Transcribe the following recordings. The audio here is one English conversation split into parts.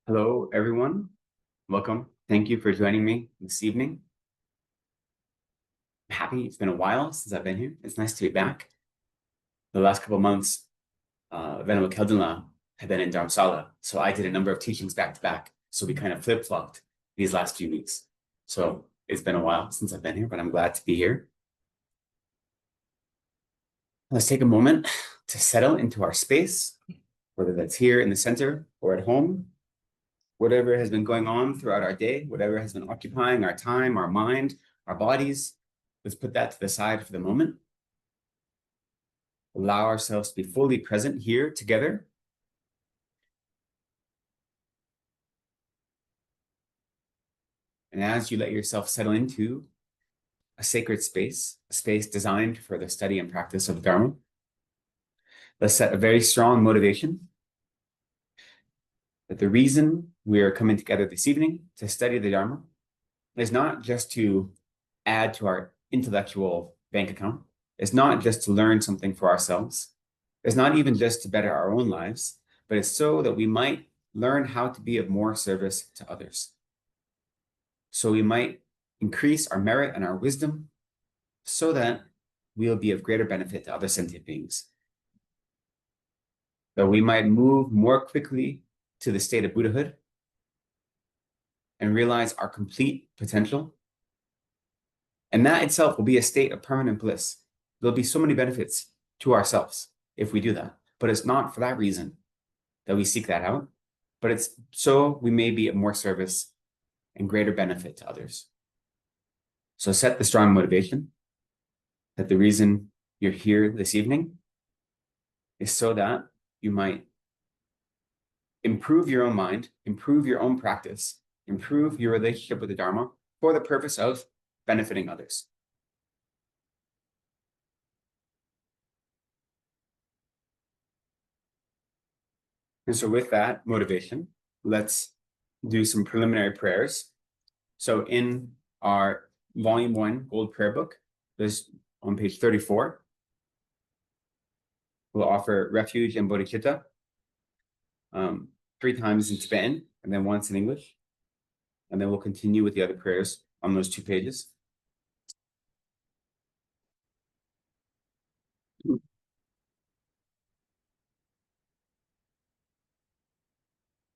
Hello, everyone. Welcome. Thank you for joining me this evening. I'm happy it's been a while since I've been here. It's nice to be back. The last couple of months, Venerable Gyalten had been in Dharma, so I did a number of teachings back to back. So we kind of flip-flopped these last few weeks. So it's been a while since I've been here, but I'm glad to be here. Let's take a moment to settle into our space, whether that's here in the center or at home. Whatever has been going on throughout our day, whatever has been occupying our time, our mind, our bodies, let's put that to the side for the moment. Allow ourselves to be fully present here together. And as you let yourself settle into a sacred space, a space designed for the study and practice of Dharma, let's set a very strong motivation that the reason we are coming together this evening to study the Dharma is not just to add to our intellectual bank account. It's not just to learn something for ourselves. It's not even just to better our own lives, but it's so that we might learn how to be of more service to others. So we might increase our merit and our wisdom so that we'll be of greater benefit to other sentient beings. That we might move more quickly to the state of Buddhahood and realize our complete potential. And that itself will be a state of permanent bliss. There'll be so many benefits to ourselves if we do that. But it's not for that reason that we seek that out, but it's so we may be of more service and greater benefit to others. So set the strong motivation that the reason you're here this evening is so that you might improve your own mind, improve your own practice, improve your relationship with the Dharma for the purpose of benefiting others. And so with that motivation, let's do some preliminary prayers. So in our Volume 1 Gold Prayer Book, there's on page 34, we'll offer refuge and bodhicitta 3 times in Tibetan and then once in English. And then we'll continue with the other prayers on those 2 pages.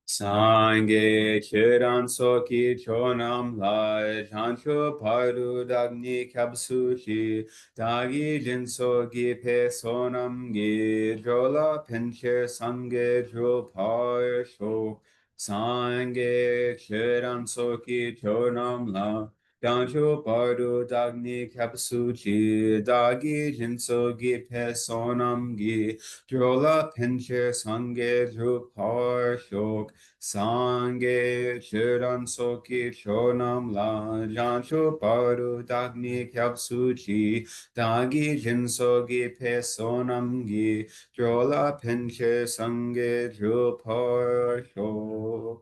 Sangye chiran soki chonam lai chancho paru dagni kapsu shi dagi jin soki pe sonam gi jola pinche sangye jo par sho Sangye chiran soki chonam lai chancho paru dagni kapsu shi dagi jin soki pe sonam gi jola pinche sangye jo par shok Sangye chiran soki chonam la jancho paru dagni kyapsu chi dagi jinso gi pe sonam gi jola pinche sangye drupar shok.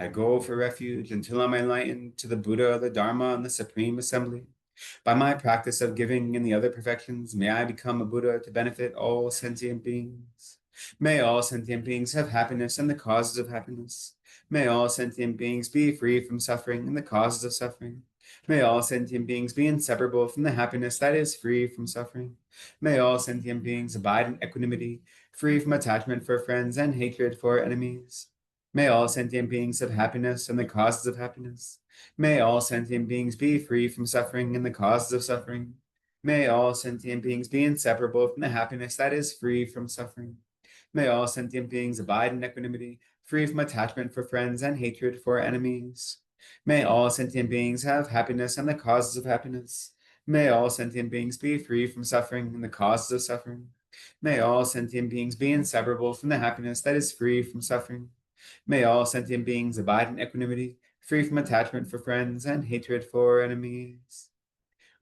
I go for refuge until I'm enlightened to the Buddha, the Dharma, and the Supreme Assembly. By my practice of giving and the other perfections, may I become a Buddha to benefit all sentient beings. May all sentient beings have happiness and the causes of happiness. May all sentient beings be free from suffering and the causes of suffering. May all sentient beings be inseparable from the happiness that is free from suffering. May all sentient beings abide in equanimity, free from attachment for friends and hatred for enemies. May all sentient beings have happiness and the causes of happiness. May all sentient beings be free from suffering and the causes of suffering. May all sentient beings be inseparable from the happiness that is free from suffering. May all sentient beings abide in equanimity, free from attachment for friends and hatred for enemies. May all sentient beings have happiness and the causes of happiness. May all sentient beings be free from suffering and the causes of suffering. May all sentient beings be inseparable from the happiness that is free from suffering. May all sentient beings abide in equanimity, free from attachment for friends and hatred for enemies.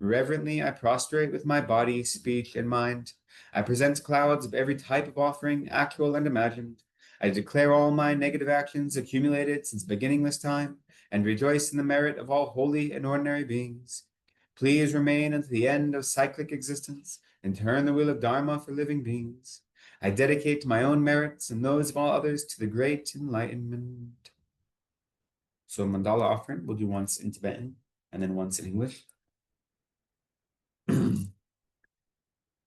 Reverently, I prostrate with my body, speech, and mind. I present clouds of every type of offering, actual and imagined. I declare all my negative actions accumulated since beginningless time, and rejoice in the merit of all holy and ordinary beings. Please remain unto the end of cyclic existence, and turn the wheel of Dharma for living beings. I dedicate my own merits and those of all others to the great enlightenment. So mandala offering, we'll do once in Tibetan and then once in English.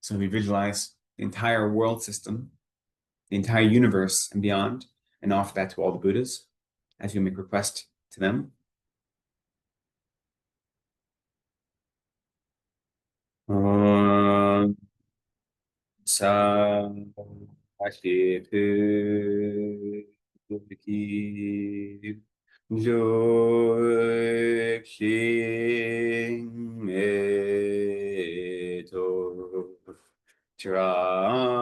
So we visualize the entire world system, the entire universe and beyond, and offer that to all the Buddhas as we make request to them. Sa Ki Jo King Eto Tramri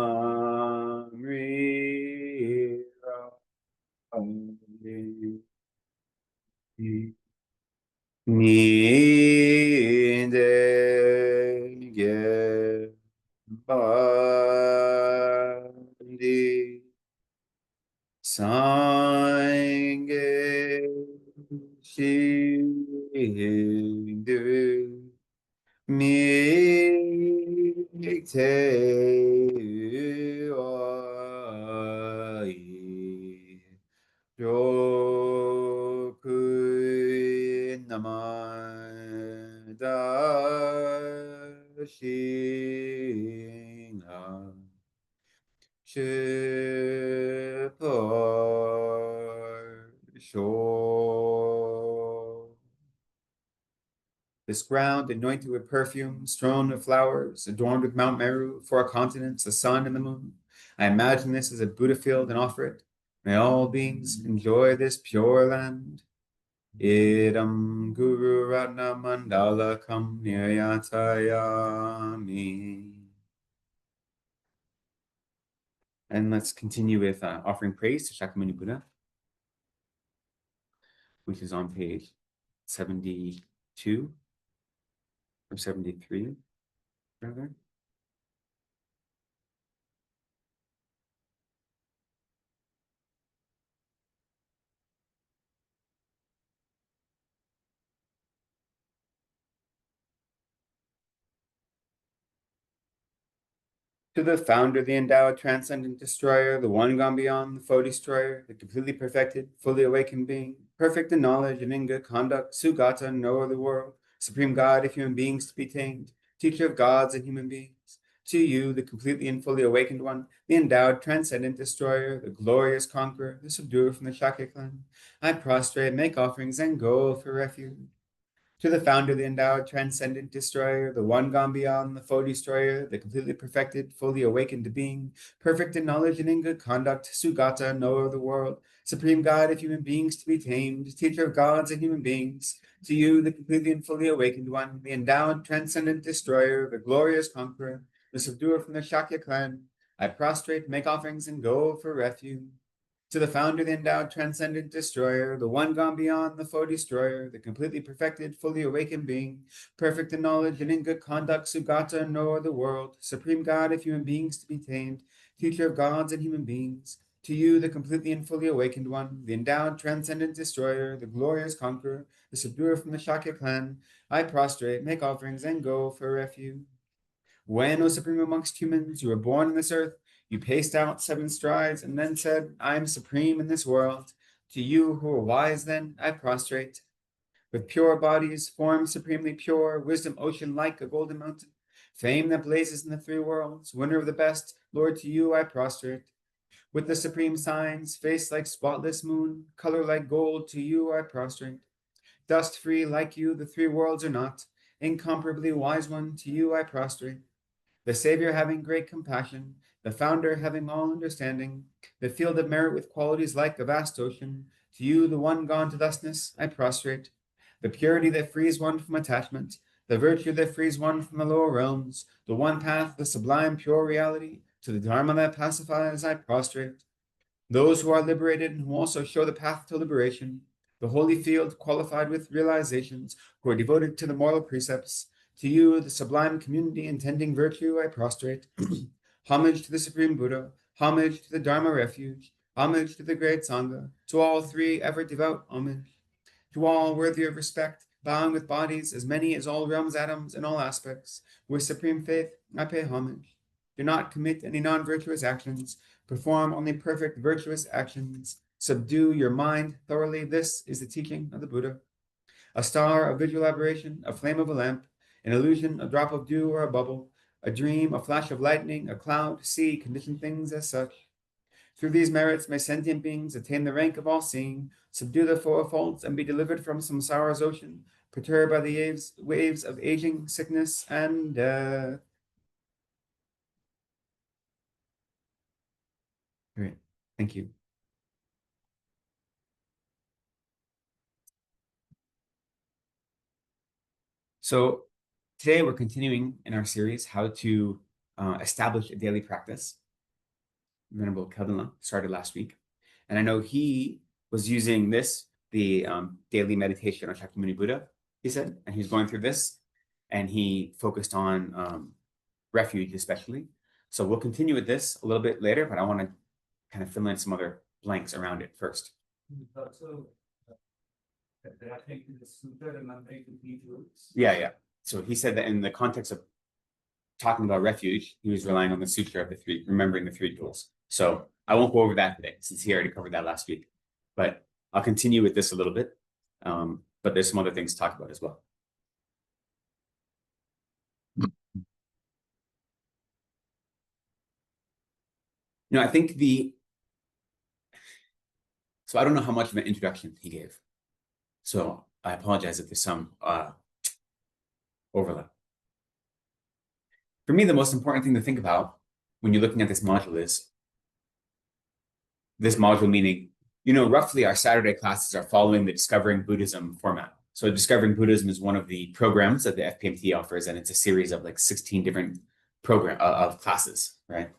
Ni De Ge Bandi Sange Shindu Mikte Oi Roku Namada Shina Shipar Shore. This ground anointed with perfume, strewn with flowers, adorned with Mount Meru, 4 continents, the sun and the moon. I imagine this as a Buddha field and offer it. May all beings enjoy this pure land. Idam Guru Ratna Mandala Kam Niryatayami. And let's continue with offering praise to Shakyamuni Buddha, which is on page 72 or 73, rather. To the founder, the endowed, transcendent destroyer, the one gone beyond, the foe destroyer, the completely perfected, fully awakened being, perfect in knowledge and in good conduct, Sugata, knower of the world, supreme God of human beings to be tamed, teacher of gods and human beings. To you, the completely and fully awakened one, the endowed, transcendent destroyer, the glorious conqueror, the subduer from the Shakya clan, I prostrate, make offerings, and go for refuge. To the founder, the endowed, transcendent destroyer, the one gone beyond, the foe destroyer, the completely perfected, fully awakened to being, perfect in knowledge and in good conduct, Sugata, knower of the world, supreme God of human beings to be tamed, teacher of gods and human beings, to you, the completely and fully awakened one, the endowed, transcendent destroyer, the glorious conqueror, the subduer from the Shakya clan, I prostrate, make offerings, and go for refuge. To the founder, the endowed, transcendent destroyer, the one gone beyond, the foe destroyer, the completely perfected, fully awakened being, perfect in knowledge and in good conduct, Sugata, knower of the world, supreme God of human beings to be tamed, teacher of gods and human beings. To you, the completely and fully awakened one, the endowed, transcendent destroyer, the glorious conqueror, the subduer from the Shakya clan, I prostrate, make offerings, and go for refuge. When, O supreme amongst humans, you were born on this earth, you paced out 7 strides and then said, I am supreme in this world. To you who are wise then, I prostrate. With pure bodies, form supremely pure, wisdom ocean like a golden mountain, fame that blazes in the 3 worlds, winner of the best, Lord, to you I prostrate. With the supreme signs, face like spotless moon, color like gold, to you I prostrate. Dust free like you, the 3 worlds are not, incomparably wise one, to you I prostrate. The Savior having great compassion, the Founder having all understanding, the field of merit with qualities like a vast ocean, to you, the one gone to thusness, I prostrate. The purity that frees one from attachment, the virtue that frees one from the lower realms, the one path, the sublime pure reality, to the Dharma that pacifies, I prostrate. Those who are liberated and who also show the path to liberation, the holy field qualified with realizations, who are devoted to the moral precepts, to you, the sublime community intending virtue, I prostrate. Homage to the Supreme Buddha, homage to the Dharma refuge, homage to the great Sangha, to all 3 ever devout homage. To all worthy of respect, bowing with bodies as many as all realms, atoms, and all aspects, with supreme faith, I pay homage. Do not commit any non-virtuous actions. Perform only perfect virtuous actions. Subdue your mind thoroughly. This is the teaching of the Buddha. A star, a visual aberration, a flame of a lamp, an illusion, a drop of dew or a bubble, a dream, a flash of lightning, a cloud, sea, conditioned things as such. Through these merits may sentient beings attain the rank of all-seeing, subdue their four faults, and be delivered from samsara's ocean, perturbed by the waves of aging, sickness, and death. Great. Thank you. So today we're continuing in our series, how to establish a daily practice. Venerable Keldenla started last week. And I know he was using this, the daily meditation on Shakyamuni Buddha, he said, and he's going through this, and he focused on refuge especially. So we'll continue with this a little bit later, but I want to kind of fill in some other blanks around it first. Yeah. So he said that in the context of talking about refuge, he was relying on the sutra of the three, remembering the three jewels. So I won't go over that today, since he already covered that last week. But I'll continue with this a little bit. But there's some other things to talk about as well. I think so I don't know how much of an introduction he gave. So I apologize if there's some overlap. For me, the most important thing to think about when you're looking at this module is this module meaning, roughly our Saturday classes are following the Discovering Buddhism format. So Discovering Buddhism is one of the programs that the FPMT offers, and it's a series of like 16 different of classes, right?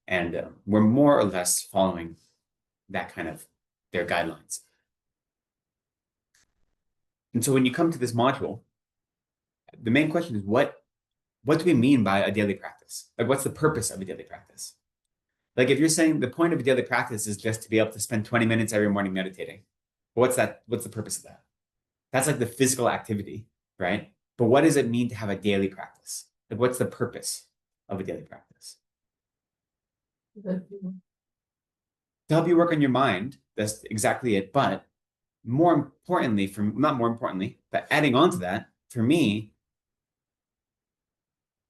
And we're more or less following that kind of their guidelines. And so when you come to this module, the main question is what do we mean by a daily practice? Like, what's the purpose of a daily practice? Like, if you're saying the point of a daily practice is just to be able to spend 20 minutes every morning meditating, what's the purpose of that? That's like the physical activity, right? But what does it mean to have a daily practice? Like, what's the purpose of a daily practice? To help you work on your mind, that's exactly it. But more importantly, but adding on to that, for me,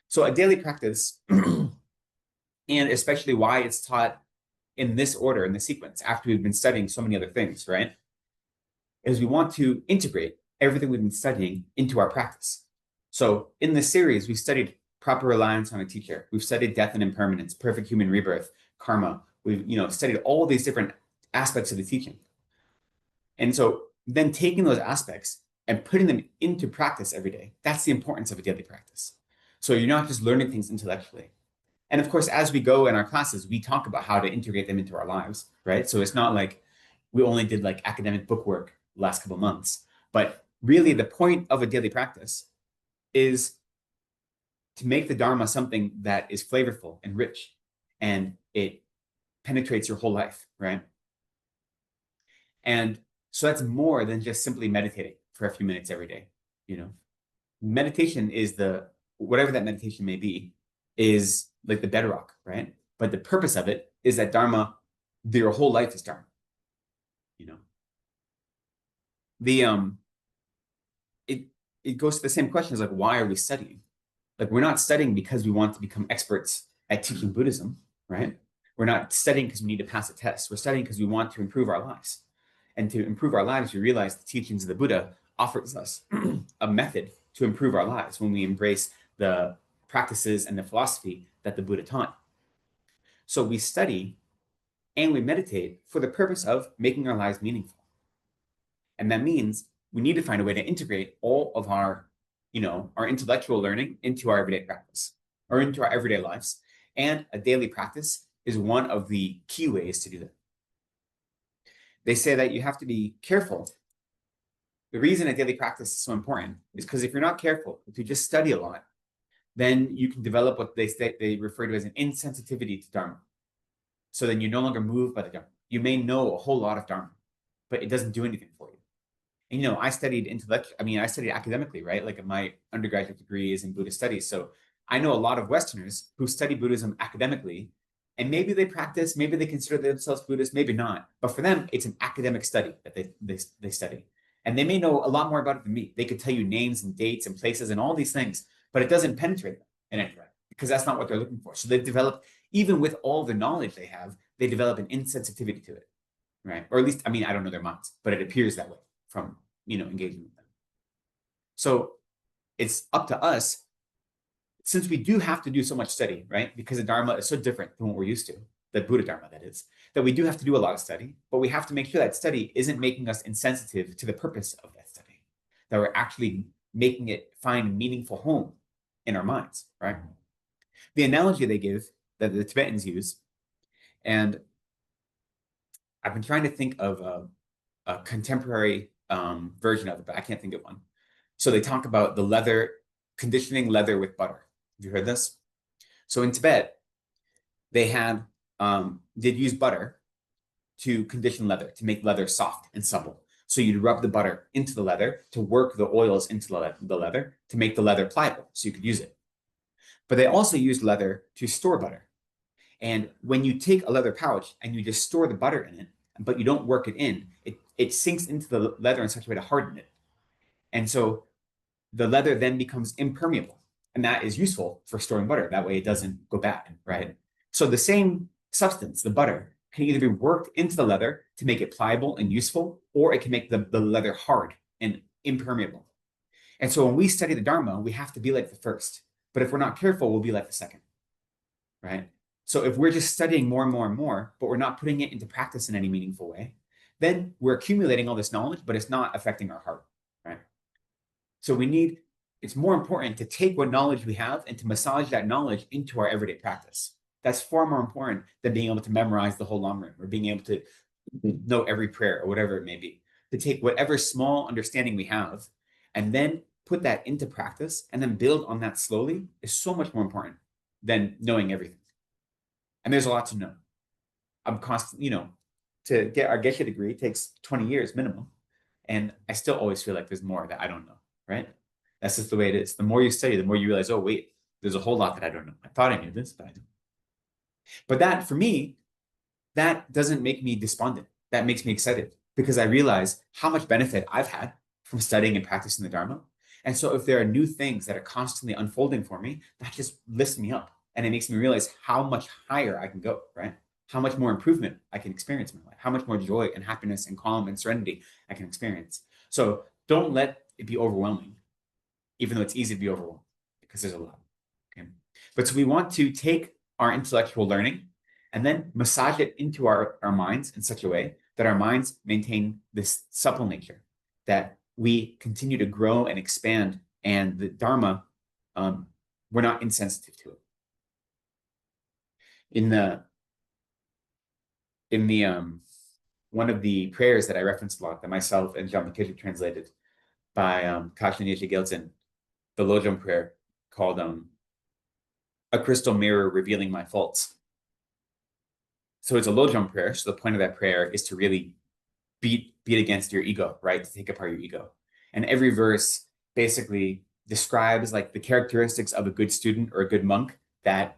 so a daily practice, and especially why it's taught in this order, in the sequence, after we've been studying so many other things, right? Is we want to integrate everything we've been studying into our practice. So in this series, we've studied proper reliance on a teacher. We've studied death and impermanence, perfect human rebirth, karma. We've studied all these different aspects of the teaching. And so then taking those aspects and putting them into practice every day, that's the importance of a daily practice. So you're not just learning things intellectually. And of course, as we go in our classes, we talk about how to integrate them into our lives, right? So it's not like we only did like academic book work the last couple of months, but really the point of a daily practice is to make the Dharma something that is flavorful and rich, and it penetrates your whole life, right? And so that's more than just simply meditating for a few minutes every day. Meditation is whatever that meditation may be, is like the bedrock, right? But the purpose of it is that Dharma, your whole life is Dharma. It goes to the same question as like, why are we studying? Like, we're not studying because we want to become experts at teaching Buddhism, right? We're not studying because we need to pass a test. We're studying because we want to improve our lives. And to improve our lives, we realize the teachings of the Buddha offers us a method to improve our lives when we embrace the practices and the philosophy that the Buddha taught. So we study and we meditate for the purpose of making our lives meaningful. And that means we need to find a way to integrate all of our intellectual learning into our everyday practice or into our everyday lives. And a daily practice is one of the key ways to do that. They say that you have to be careful. The reason a daily practice is so important is because if you're not careful, if you just study a lot, then you can develop what they refer to as an insensitivity to Dharma. So then you're no longer moved by the Dharma. You may know a whole lot of Dharma, but it doesn't do anything for you. And I studied academically, right? Like my undergraduate degree is in Buddhist studies. So I know a lot of Westerners who study Buddhism academically, and maybe they practice, maybe they consider themselves Buddhist, maybe not. But for them, it's an academic study that they study. And they may know a lot more about it than me. They could tell you names and dates and places and all these things, but it doesn't penetrate them in any way because that's not what they're looking for. So they've developed, even with all the knowledge they have, they develop an insensitivity to it, right? Or at least, I mean, I don't know their minds, but it appears that way from, engaging with them. So it's up to us, since we do have to do so much study, right? Because the Dharma is so different than what we're used to, the Buddha Dharma, that is, that we do have to do a lot of study, but we have to make sure that study isn't making us insensitive to the purpose of that study, that we're actually making it find a meaningful home in our minds, right? The analogy they give, that the Tibetans use, and I've been trying to think of a contemporary version of it, but I can't think of one. So they talk about the leather, conditioning leather with butter. Have you heard this? So in Tibet, they'd use butter to condition leather, to make leather soft and supple. So you'd rub the butter into the leather to work the oils into the leather to make the leather pliable so you could use it. But they also used leather to store butter. And when you take a leather pouch and you just store the butter in it, but you don't work it in, it sinks into the leather in such a way to harden it. And so the leather then becomes impermeable. And that is useful for storing butter. That way it doesn't go bad, right? So the same substance, the butter, can either be worked into the leather to make it pliable and useful, or it can make the leather hard and impermeable. And so when we study the Dharma, we have to be like the first. But if we're not careful, we'll be like the second, right? So if we're just studying more and more and more, but we're not putting it into practice in any meaningful way, then we're accumulating all this knowledge, but it's not affecting our heart, right? So it's more important to take what knowledge we have and to massage that knowledge into our everyday practice. That's far more important than being able to memorize the whole Lam Rim or being able to know every prayer or whatever it may be. To take whatever small understanding we have and then put that into practice and then build on that slowly is so much more important than knowing everything. And there's a lot to know. I'm constantly, to get our Geshe degree takes 20 years minimum. And I still always feel like there's more that I don't know, right? That's just the way it is. The more you study, the more you realize, oh, wait, there's a whole lot that I don't know. I thought I knew this, but I don't. But that, for me, that doesn't make me despondent. That makes me excited because I realize how much benefit I've had from studying and practicing the Dharma. And so if there are new things that are constantly unfolding for me, that just lifts me up. And it makes me realize how much higher I can go, right? How much more improvement I can experience in my life, how much more joy and happiness and calm and serenity I can experience. So don't let it be overwhelming, even though it's easy to be overwhelmed because there's a lot. Okay? But so we want to take our intellectual learning and then massage it into our minds in such a way that our minds maintain this supple nature, that we continue to grow and expand, and the Dharma, we're not insensitive to it. In the one of the prayers that I referenced a lot, that myself and Jean McKittrick translated by Kashin Yeshe Gyalten, the Lojong prayer called A Crystal Mirror Revealing My Faults. So it's a Lojong prayer. So the point of that prayer is to really beat against your ego, right? To take apart your ego. And every verse basically describes like the characteristics of a good student or a good monk, that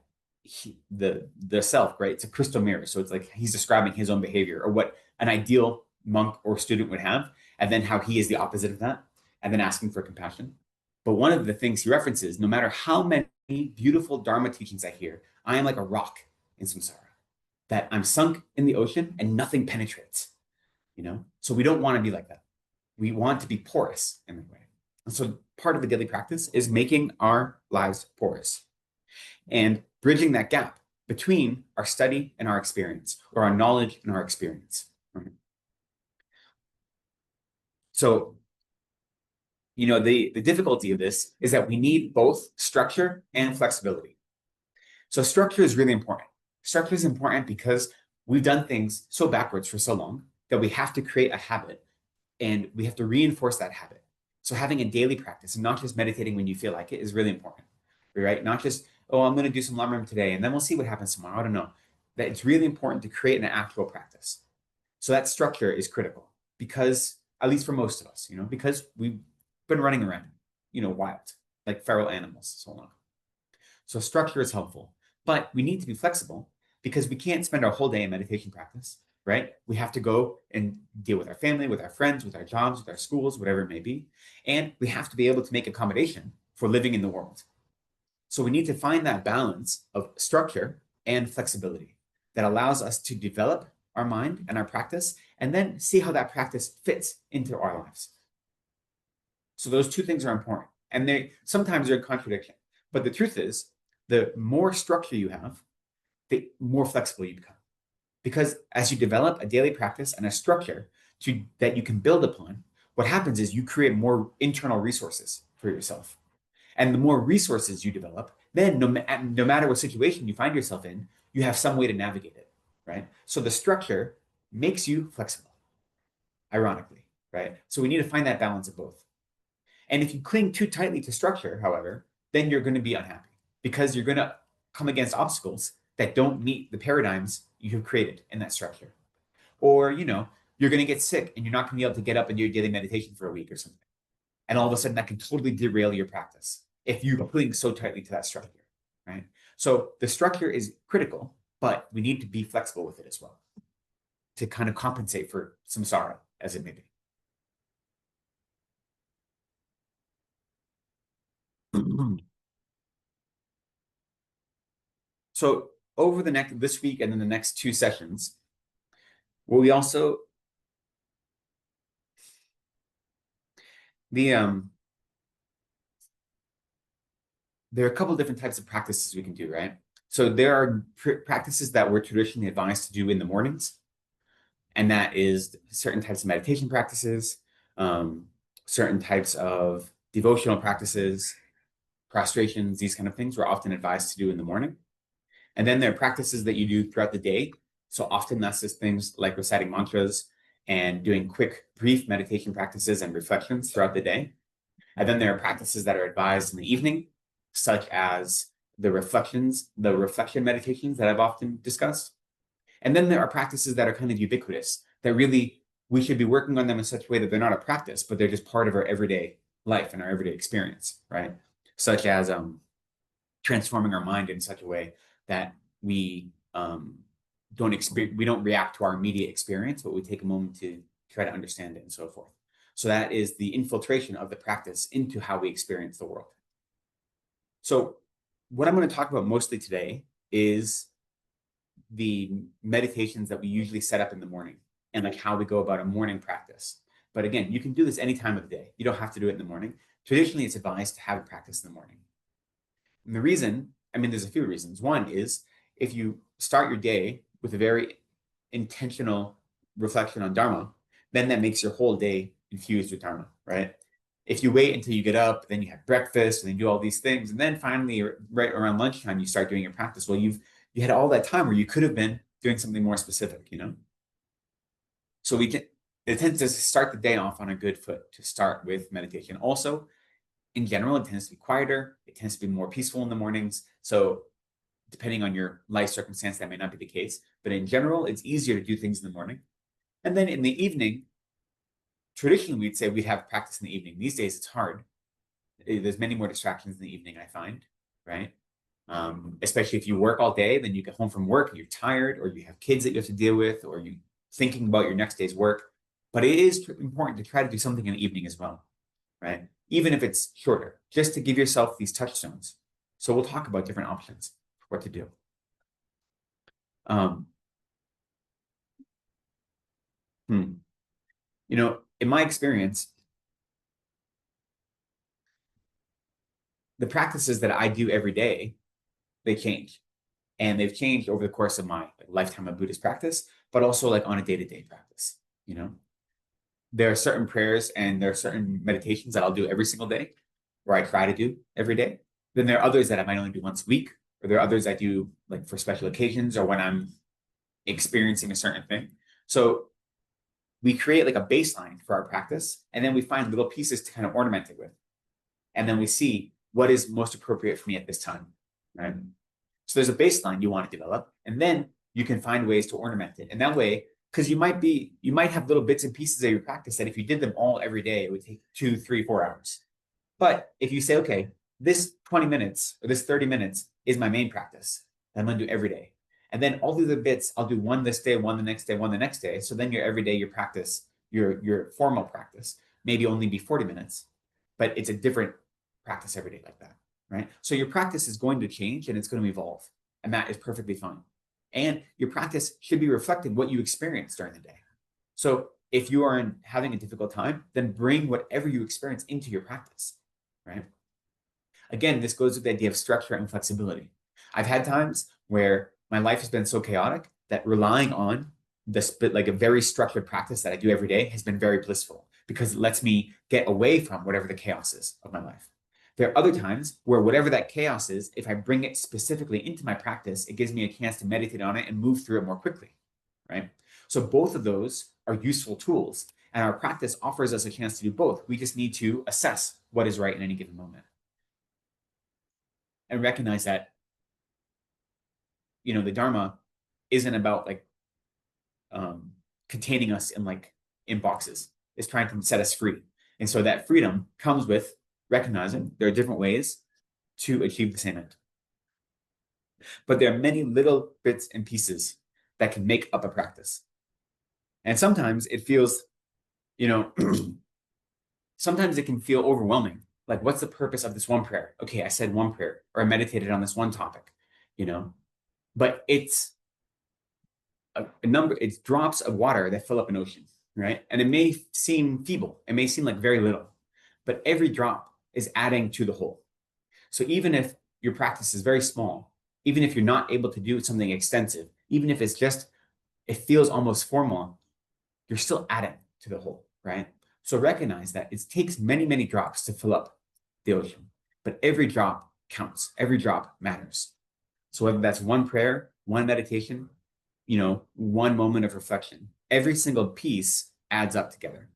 the self, right? It's a crystal mirror. So it's like he's describing his own behavior or what an ideal monk or student would have, and then how he is the opposite of that, and then asking for compassion. But one of the things he references, no matter how many beautiful Dharma teachings I hear, I am like a rock in samsara, that I'm sunk in the ocean and nothing penetrates, So we don't want to be like that. We want to be porous in that way. And so part of the daily practice is making our lives porous and bridging that gap between our study and our experience, or our knowledge and our experience. Right? So, the difficulty of this is that we need both structure and flexibility. So structure is really important. Structure is important because we've done things so backwards for so long that we have to create a habit, and we have to reinforce that habit. So having a daily practice and not just meditating when you feel like it is really important, right? Not just, oh, I'm going to do some Lam Rim today and then we'll see what happens tomorrow. I don't know. That it's really important to create an actual practice. So that structure is critical because, at least for most of us, because we've been running around, wild, like feral animals so long. So structure is helpful, but we need to be flexible because we can't spend our whole day in meditation practice, right? We have to go and deal with our family, with our friends, with our jobs, with our schools, whatever it may be. And we have to be able to make accommodation for living in the world. So we need to find that balance of structure and flexibility that allows us to develop our mind and our practice, and then see how that practice fits into our lives. So those two things are important. And they sometimes they're in contradiction. But the truth is, the more structure you have, the more flexible you become. Because as you develop a daily practice and a structure that you can build upon, what happens is you create more internal resources for yourself. And the more resources you develop, then no matter what situation you find yourself in, you have some way to navigate it, right? So the structure makes you flexible, ironically, right? So we need to find that balance of both. And if you cling too tightly to structure, however, then you're going to be unhappy because you're going to come against obstacles that don't meet the paradigms you have created in that structure. Or, you're going to get sick and you're not going to be able to get up and do your daily meditation for a week or something. And all of a sudden that can totally derail your practice if you cling so tightly to that structure, right? So the structure is critical, but we need to be flexible with it as well to kind of compensate for samsara, as it may be. So over this week and then the next two sessions, will we also there are a couple of different types of practices we can do, right? So there are practices that we're traditionally advised to do in the mornings, and that is certain types of meditation practices, certain types of devotional practices, prostrations, these kind of things we're often advised to do in the morning. And then there are practices that you do throughout the day. So often that's just things like reciting mantras and doing quick, brief meditation practices and reflections throughout the day. And then there are practices that are advised in the evening, such as the reflection meditations that I've often discussed. And then there are practices that are kind of ubiquitous, that really we should be working on them in such a way that they're not a practice, but they're just part of our everyday life and our everyday experience, right? Such as transforming our mind in such a way that we don't react to our immediate experience, but we take a moment to try to understand it and so forth. So that is the infiltration of the practice into how we experience the world. So what I'm going to talk about mostly today is the meditations that we usually set up in the morning and like how we go about a morning practice. But again, you can do this any time of the day. You don't have to do it in the morning. Traditionally, it's advised to have a practice in the morning. And the reason, there's a few reasons. One is if you start your day with a very intentional reflection on Dharma, then that makes your whole day infused with Dharma, right? If you wait until you get up, then you have breakfast and then you do all these things, and then finally, right around lunchtime, you start doing your practice. Well, you had all that time where you could have been doing something more specific, So it tends to start the day off on a good foot to start with meditation. Also, in general, it tends to be quieter. It tends to be more peaceful in the mornings. So depending on your life circumstance, that may not be the case. But in general, it's easier to do things in the morning. And then in the evening, traditionally, we'd say we'd have practice in the evening. These days, it's hard. There's many more distractions in the evening, I find, right? Especially if you work all day, then you get home from work and you're tired, or you have kids that you have to deal with, or you're thinking about your next day's work. But it is important to try to do something in the evening as well, right? Even if it's shorter, just to give yourself these touchstones. So we'll talk about different options for what to do. In my experience, the practices that I do every day, they change. And they've changed over the course of my lifetime of Buddhist practice, but also like on a day-to-day practice, There are certain prayers and there are certain meditations that I'll do every single day, or I try to do every day. Then there are others that I might only do once a week, or there are others I do like for special occasions or when I'm experiencing a certain thing. So we create like a baseline for our practice, and then we find little pieces to kind of ornament it with. And then we see what is most appropriate for me at this time, right? So there's a baseline you want to develop, and then you can find ways to ornament it. And that way, because you might have little bits and pieces of your practice that if you did them all every day, it would take 2, 3, 4 hours. But if you say, okay, this 20 minutes or this 30 minutes is my main practice that I'm going to do every day. And then all the other bits, I'll do one this day, one the next day, one the next day. So then your every day, your practice, your formal practice, maybe only be 40 minutes, but it's a different practice every day like that, right? So your practice is going to change and it's going to evolve, and that is perfectly fine. And your practice should be reflecting what you experience during the day. So if you are having a difficult time, then bring whatever you experience into your practice, right? Again, this goes with the idea of structure and flexibility. I've had times where my life has been so chaotic that relying on this, like a very structured practice that I do every day has been very blissful because it lets me get away from whatever the chaos is of my life. There are other times where whatever that chaos is, if I bring it specifically into my practice, it gives me a chance to meditate on it and move through it more quickly, right? So both of those are useful tools, and our practice offers us a chance to do both. We just need to assess what is right in any given moment and recognize that, the Dharma isn't about like containing us in boxes. It's trying to set us free. And so that freedom comes with recognizing there are different ways to achieve the same end. But there are many little bits and pieces that can make up a practice. And sometimes it feels, sometimes it can feel overwhelming. Like, what's the purpose of this one prayer? Okay, I said one prayer, or I meditated on this one topic, but it's it's drops of water that fill up an ocean, right? And it may seem feeble, it may seem like very little, but every drop is adding to the whole. So even if your practice is very small, even if you're not able to do something extensive, even if it feels almost formal, you're still adding to the whole, right? So recognize that it takes many, many drops to fill up the ocean, but every drop counts. Every drop matters. So whether that's one prayer, one meditation, one moment of reflection, every single piece adds up together.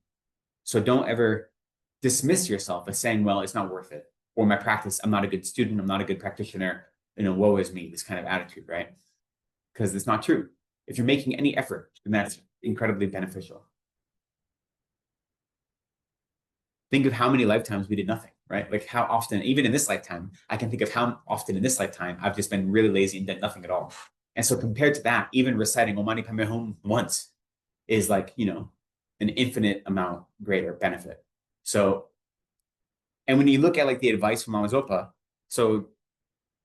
So don't ever dismiss yourself as saying, well, it's not worth it. Or my practice, I'm not a good student, I'm not a good practitioner, woe is me, this kind of attitude, right? Because it's not true. If you're making any effort, then that's incredibly beneficial. Think of how many lifetimes we did nothing, right? Like how often, even in this lifetime, I can think of how often in this lifetime I've just been really lazy and done nothing at all. And so compared to that, even reciting Om Mani Padme Hum once is like, an infinite amount greater benefit. So, and when you look at like the advice from Mama Zopa, so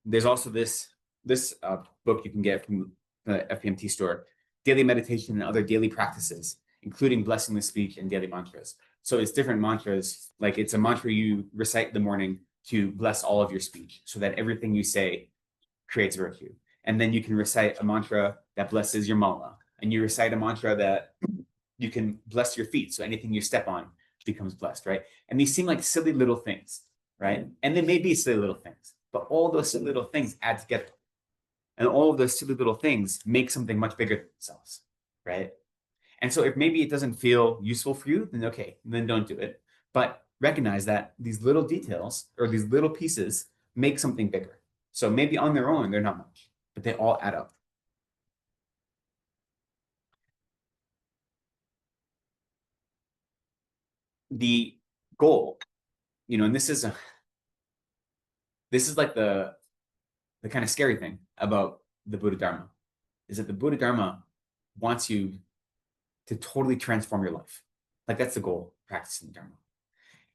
there's also this book you can get from the FPMT store, Daily Meditation and Other Daily Practices, including blessing the speech and daily mantras. So it's different mantras, like it's a mantra you recite in the morning to bless all of your speech so that everything you say creates virtue. And then you can recite a mantra that blesses your mala. And you recite a mantra that you can bless your feet. So anything you step on becomes blessed, right? And these seem like silly little things, right? And they may be silly little things, but all those silly little things add together. And all of those silly little things make something much bigger than themselves, right? And so if maybe it doesn't feel useful for you, then okay, then don't do it. But recognize that these little details or these little pieces make something bigger. So maybe on their own, they're not much, but they all add up. The goal, and this is like the kind of scary thing about the Buddha Dharma, is that the Buddha Dharma wants you to totally transform your life. Like that's the goal, practicing Dharma.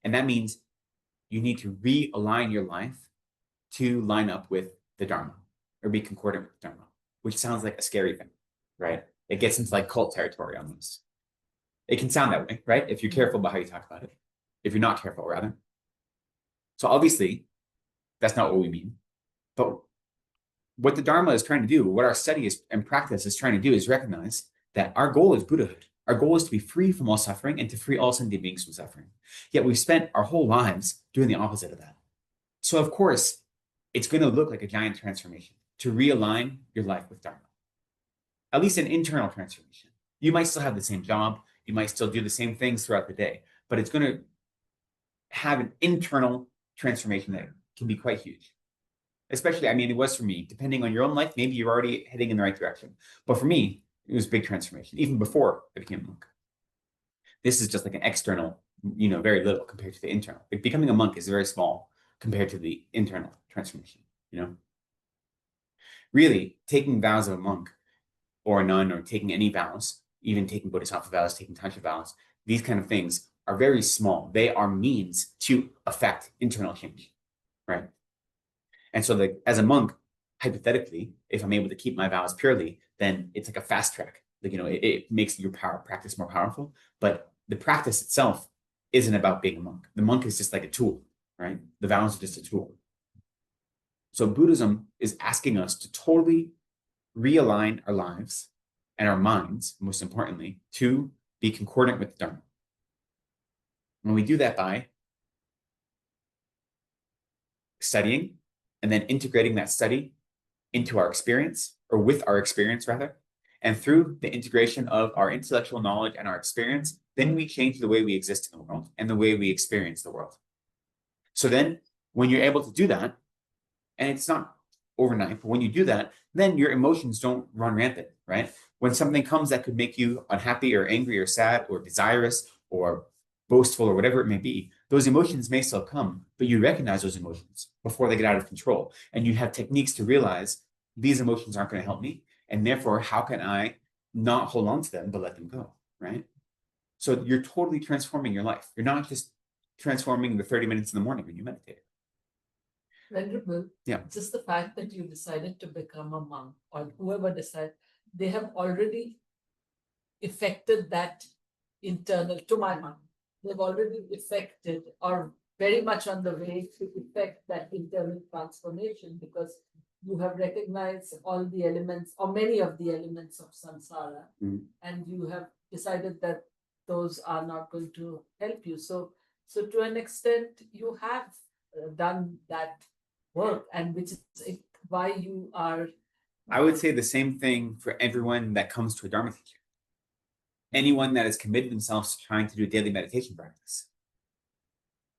And that means you need to realign your life to line up with the Dharma or be concordant with the Dharma, which sounds like a scary thing, right? It gets into like cult territory almost. It can sound that way, right? If you're careful about how you talk about it. If you're not careful, rather. So obviously, that's not what we mean. But what the Dharma is trying to do, what our study and practice is trying to do is recognize that our goal is Buddhahood. Our goal is to be free from all suffering and to free all sentient beings from suffering. Yet we've spent our whole lives doing the opposite of that. So of course, it's going to look like a giant transformation to realign your life with Dharma. At least an internal transformation. You might still have the same job. You might still do the same things throughout the day, but it's going to have an internal transformation that can be quite huge. Especially, it was for me. Depending on your own life, maybe you're already heading in the right direction. But for me, it was a big transformation, even before I became a monk. This is just like an external, very little compared to the internal. Like becoming a monk is very small compared to the internal transformation, really taking vows of a monk or a nun, or taking any vows, even taking Bodhisattva vows, taking Tantra vows, these kind of things are very small. They are means to affect internal change, right? And so as a monk, hypothetically, if I'm able to keep my vows purely, then it's like a fast track. Like, it makes your practice more powerful. But the practice itself isn't about being a monk. The monk is just like a tool, right? The vows are just a tool. So Buddhism is asking us to totally realign our lives and our minds, most importantly, to be concordant with the Dharma. When we do that by studying and then integrating that study into our experience, or with our experience rather, and through the integration of our intellectual knowledge and our experience, then we change the way we exist in the world and the way we experience the world. So then when you're able to do that, and it's not overnight, but when you do that, then your emotions don't run rampant, right? When something comes that could make you unhappy or angry or sad or desirous or boastful or whatever it may be, those emotions may still come, but you recognize those emotions before they get out of control. And you have techniques to realize these emotions aren't going to help me. And therefore, how can I not hold on to them, but let them go, right? So you're totally transforming your life. You're not just transforming the 30 minutes in the morning when you meditate. Venerable, Yeah. just the fact that you decided to become a monk, or whoever decided, they have already affected that internal, to my mind, they've already affected or very much on the way to effect that internal transformation, because you have recognized all the elements or many of the elements of samsara, and you have decided that those are not going to help you. So to an extent, you have done that work, and which is why you are. I would say the same thing for everyone that comes to a Dharma teacher. Anyone that has committed themselves to trying to do a daily meditation practice.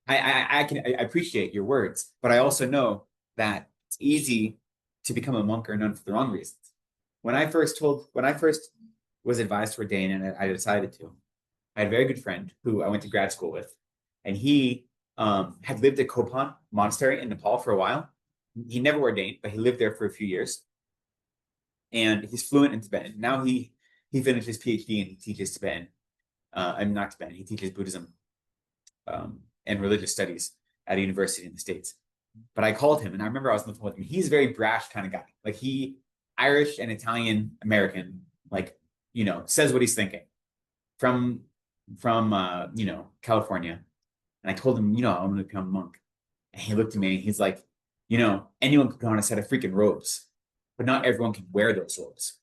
I appreciate your words, but I also know that it's easy to become a monk or nun for the wrong reasons. When I first was advised to ordain and I decided to, I had a very good friend who I went to grad school with, and he had lived at Kopan Monastery in Nepal for a while. He never ordained, but he lived there for a few years. And he's fluent in Tibetan. Now he finished his PhD and he teaches Tibetan. I'm not Tibetan, he teaches Buddhism and religious studies at a university in the States. But I called him, and I remember I was on the phone with him. He's a very brash kind of guy. Like, he, Irish and Italian American, like, says what he's thinking from California. And I told him, I want to become a monk. And he looked at me and he's like, anyone could put on a set of freaking robes, but not everyone can wear those robes,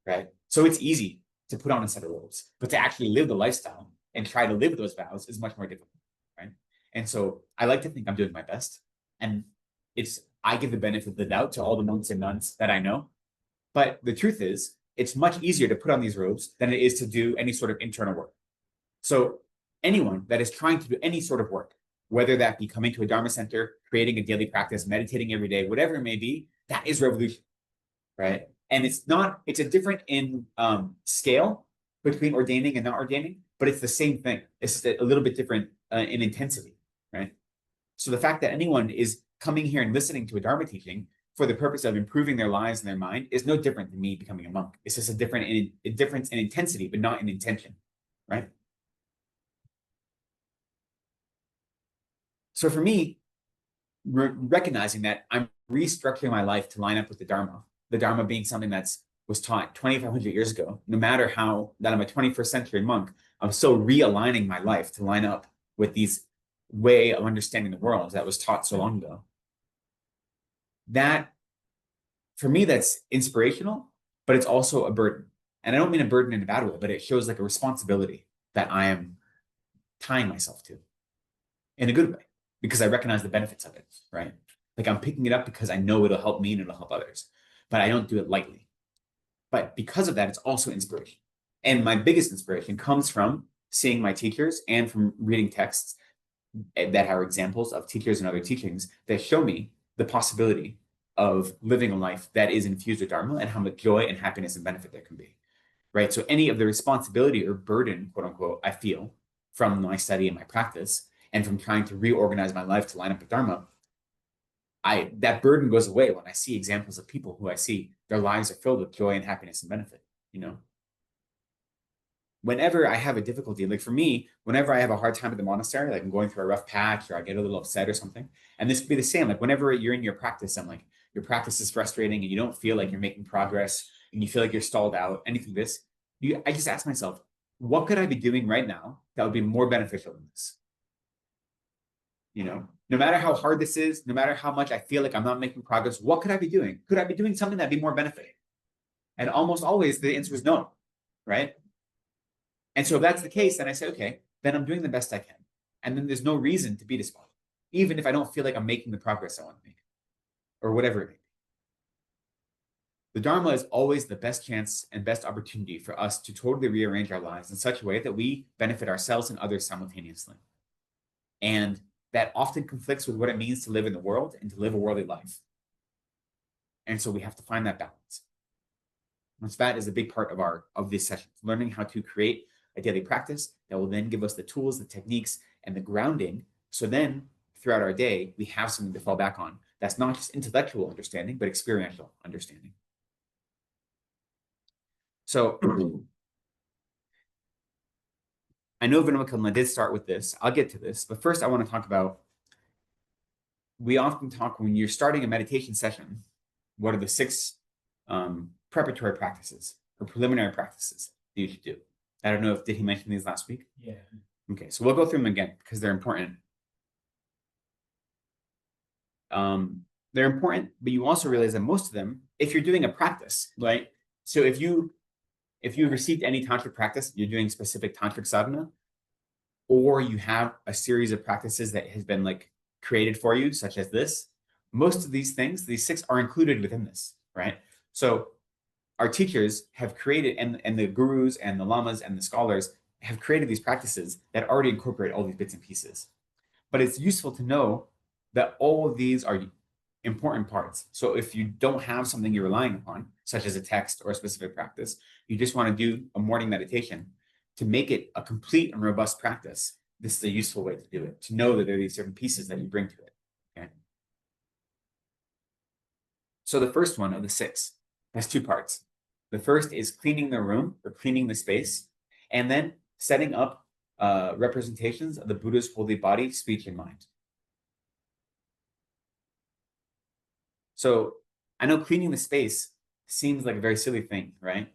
right? So it's easy to put on a set of robes, but to actually live the lifestyle and try to live those vows is much more difficult, right? And so I like to think I'm doing my best. And I give the benefit of the doubt to all the monks and nuns that I know. But the truth is, it's much easier to put on these robes than it is to do any sort of internal work. So anyone that is trying to do any sort of work, whether that be coming to a Dharma center, creating a daily practice, meditating every day, whatever it may be, that is revolution, right? And it's a different in scale between ordaining and not ordaining, but it's the same thing. It's just a little bit different in intensity, right? So the fact that anyone is coming here and listening to a Dharma teaching for the purpose of improving their lives and their mind is no different than me becoming a monk. It's just a difference in intensity, but not in intention, right? So for me, recognizing that I'm restructuring my life to line up with the Dharma being something was taught 2,500 years ago, no matter how that I'm a 21st century monk, I'm still realigning my life to line up with these way of understanding the world that was taught so long ago. That, for me, that's inspirational, but it's also a burden. And I don't mean a burden in a bad way, but it shows like a responsibility that I am tying myself to in a good way, because I recognize the benefits of it, right? Like, I'm picking it up because I know it'll help me and it'll help others, but I don't do it lightly. But because of that, it's also inspiration. And my biggest inspiration comes from seeing my teachers and from reading texts that are examples of teachers and other teachings that show me the possibility of living a life that is infused with Dharma and how much joy and happiness and benefit there can be, right? So any of the responsibility or burden, quote unquote, I feel from my study and my practice and from trying to reorganize my life to line up with Dharma, that burden goes away when I see examples of people who I see their lives are filled with joy and happiness and benefit, Whenever I have a difficulty, like for me, whenever I have a hard time at the monastery, like I'm going through a rough patch or I get a little upset or something, and this could be the same, like whenever you're in your practice, I'm like, your practice is frustrating and you don't feel like you're making progress and you feel like you're stalled out, anything this, I just ask myself, what could I be doing right now that would be more beneficial than this? No matter how hard this is, no matter how much I feel like I'm not making progress, what could I be doing? Could I be doing something that'd be more benefiting? And almost always the answer is no, right? And so if that's the case, then I say, okay, then I'm doing the best I can. And then there's no reason to be despondent, even if I don't feel like I'm making the progress I want to make, or whatever it may be. The Dharma is always the best chance and best opportunity for us to totally rearrange our lives in such a way that we benefit ourselves and others simultaneously. And that often conflicts with what it means to live in the world and to live a worldly life. And so we have to find that balance. And so that is a big part of this session, learning how to create a daily practice that will then give us the tools, the techniques, and the grounding. So then throughout our day, we have something to fall back on. That's not just intellectual understanding, but experiential understanding. So I know Vinod did start with this. I'll get to this, but first I want to talk about, we often talk when you're starting a meditation session, what are the 6 preparatory practices or preliminary practices that you should do? I don't know did he mention these last week? Yeah. Okay, so we'll go through them again because they're important. They're important, but you also realize that most of them, if you're doing a practice, right? So if you received any tantric practice, you're doing specific tantric sadhana, or you have a series of practices that has been like created for you, such as this, most of these things, these 6 are included within this, right? So our teachers have created, and the gurus and the lamas and the scholars have created these practices that already incorporate all these bits and pieces. But it's useful to know that all of these are important parts. So if you don't have something you're relying upon, such as a text or a specific practice, you just want to do a morning meditation, to make it a complete and robust practice, this is a useful way to do it, to know that there are these certain pieces that you bring to it. Okay. So the first one of the 6 has 2 parts. The first is cleaning the room or cleaning the space, and then setting up representations of the Buddha's holy body, speech, and mind. So I know cleaning the space seems like a very silly thing, right?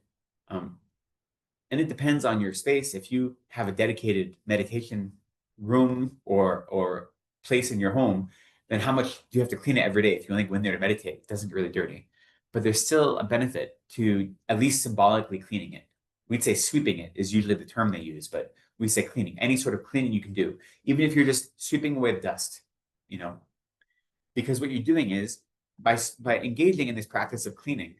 And it depends on your space. If you have a dedicated meditation room or place in your home, then how much do you have to clean it every day? If you only go in there to meditate, it doesn't get really dirty. But there's still a benefit to at least symbolically cleaning it. We'd say sweeping it is usually the term they use, but we say cleaning. Any sort of cleaning you can do, even if you're just sweeping away the dust, because what you're doing is by engaging in this practice of cleaning,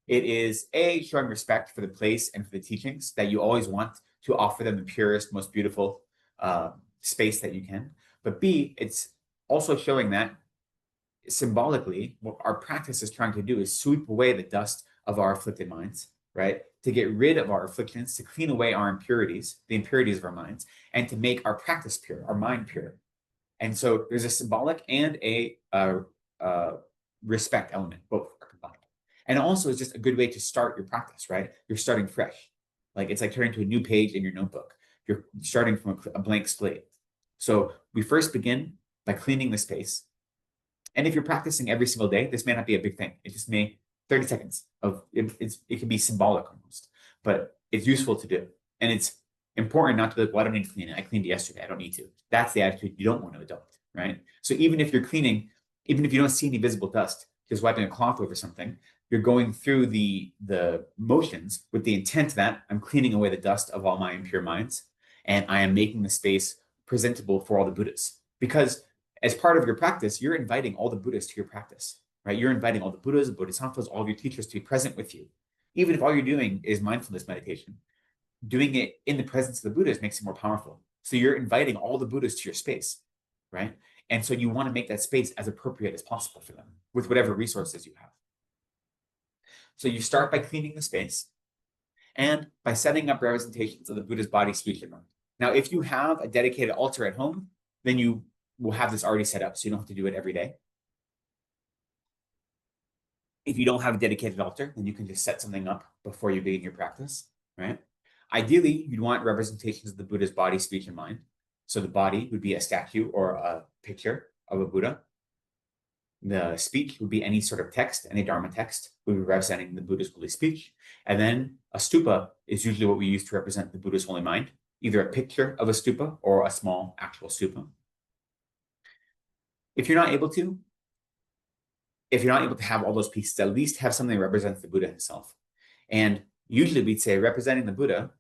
it is A, showing respect for the place and for the teachings that you always want to offer them the purest, most beautiful space that you can. But B, it's also showing that symbolically, what our practice is trying to do is sweep away the dust of our afflicted minds, right? To get rid of our afflictions, to clean away our impurities, the impurities of our minds, and to make our practice pure, our mind pure. And so there's a symbolic and a respect element, both are combined. And also it's just a good way to start your practice, right? You're starting fresh. Like it's like turning to a new page in your notebook. You're starting from a blank slate. So we first begin by cleaning the space. And if you're practicing every single day, this may not be a big thing. It just may 30 seconds of it can be symbolic almost, but it's useful to do. And it's important not to be like, well, I don't need to clean it. I cleaned it yesterday. I don't need to. That's the attitude you don't want to adopt, right? So even if you're cleaning, even if you don't see any visible dust, just wiping a cloth over something, you're going through the motions with the intent that I'm cleaning away the dust of all my impure minds, and I am making the space presentable for all the Buddhas. Because as part of your practice, you're inviting all the Buddhas to your practice, right? You're inviting all the Buddhas, the Bodhisattvas, all of your teachers to be present with you. Even if all you're doing is mindfulness meditation, doing it in the presence of the Buddhas makes it more powerful. So you're inviting all the Buddhas to your space, right? And so you want to make that space as appropriate as possible for them with whatever resources you have. So you start by cleaning the space and by setting up representations of the Buddha's body, speech, and mind. Now, if you have a dedicated altar at home, then you will have this already set up, so you don't have to do it every day. If you don't have a dedicated altar, then you can just set something up before you begin your practice, right? Ideally, you'd want representations of the Buddha's body, speech, and mind. So the body would be a statue or a picture of a Buddha. The speech would be any sort of text, any Dharma text would be representing the Buddha's holy speech. And then a stupa is usually what we use to represent the Buddha's holy mind, either a picture of a stupa or a small actual stupa. If you're not able to have all those pieces, at least have something that represents the Buddha himself. And usually we'd say representing the Buddha,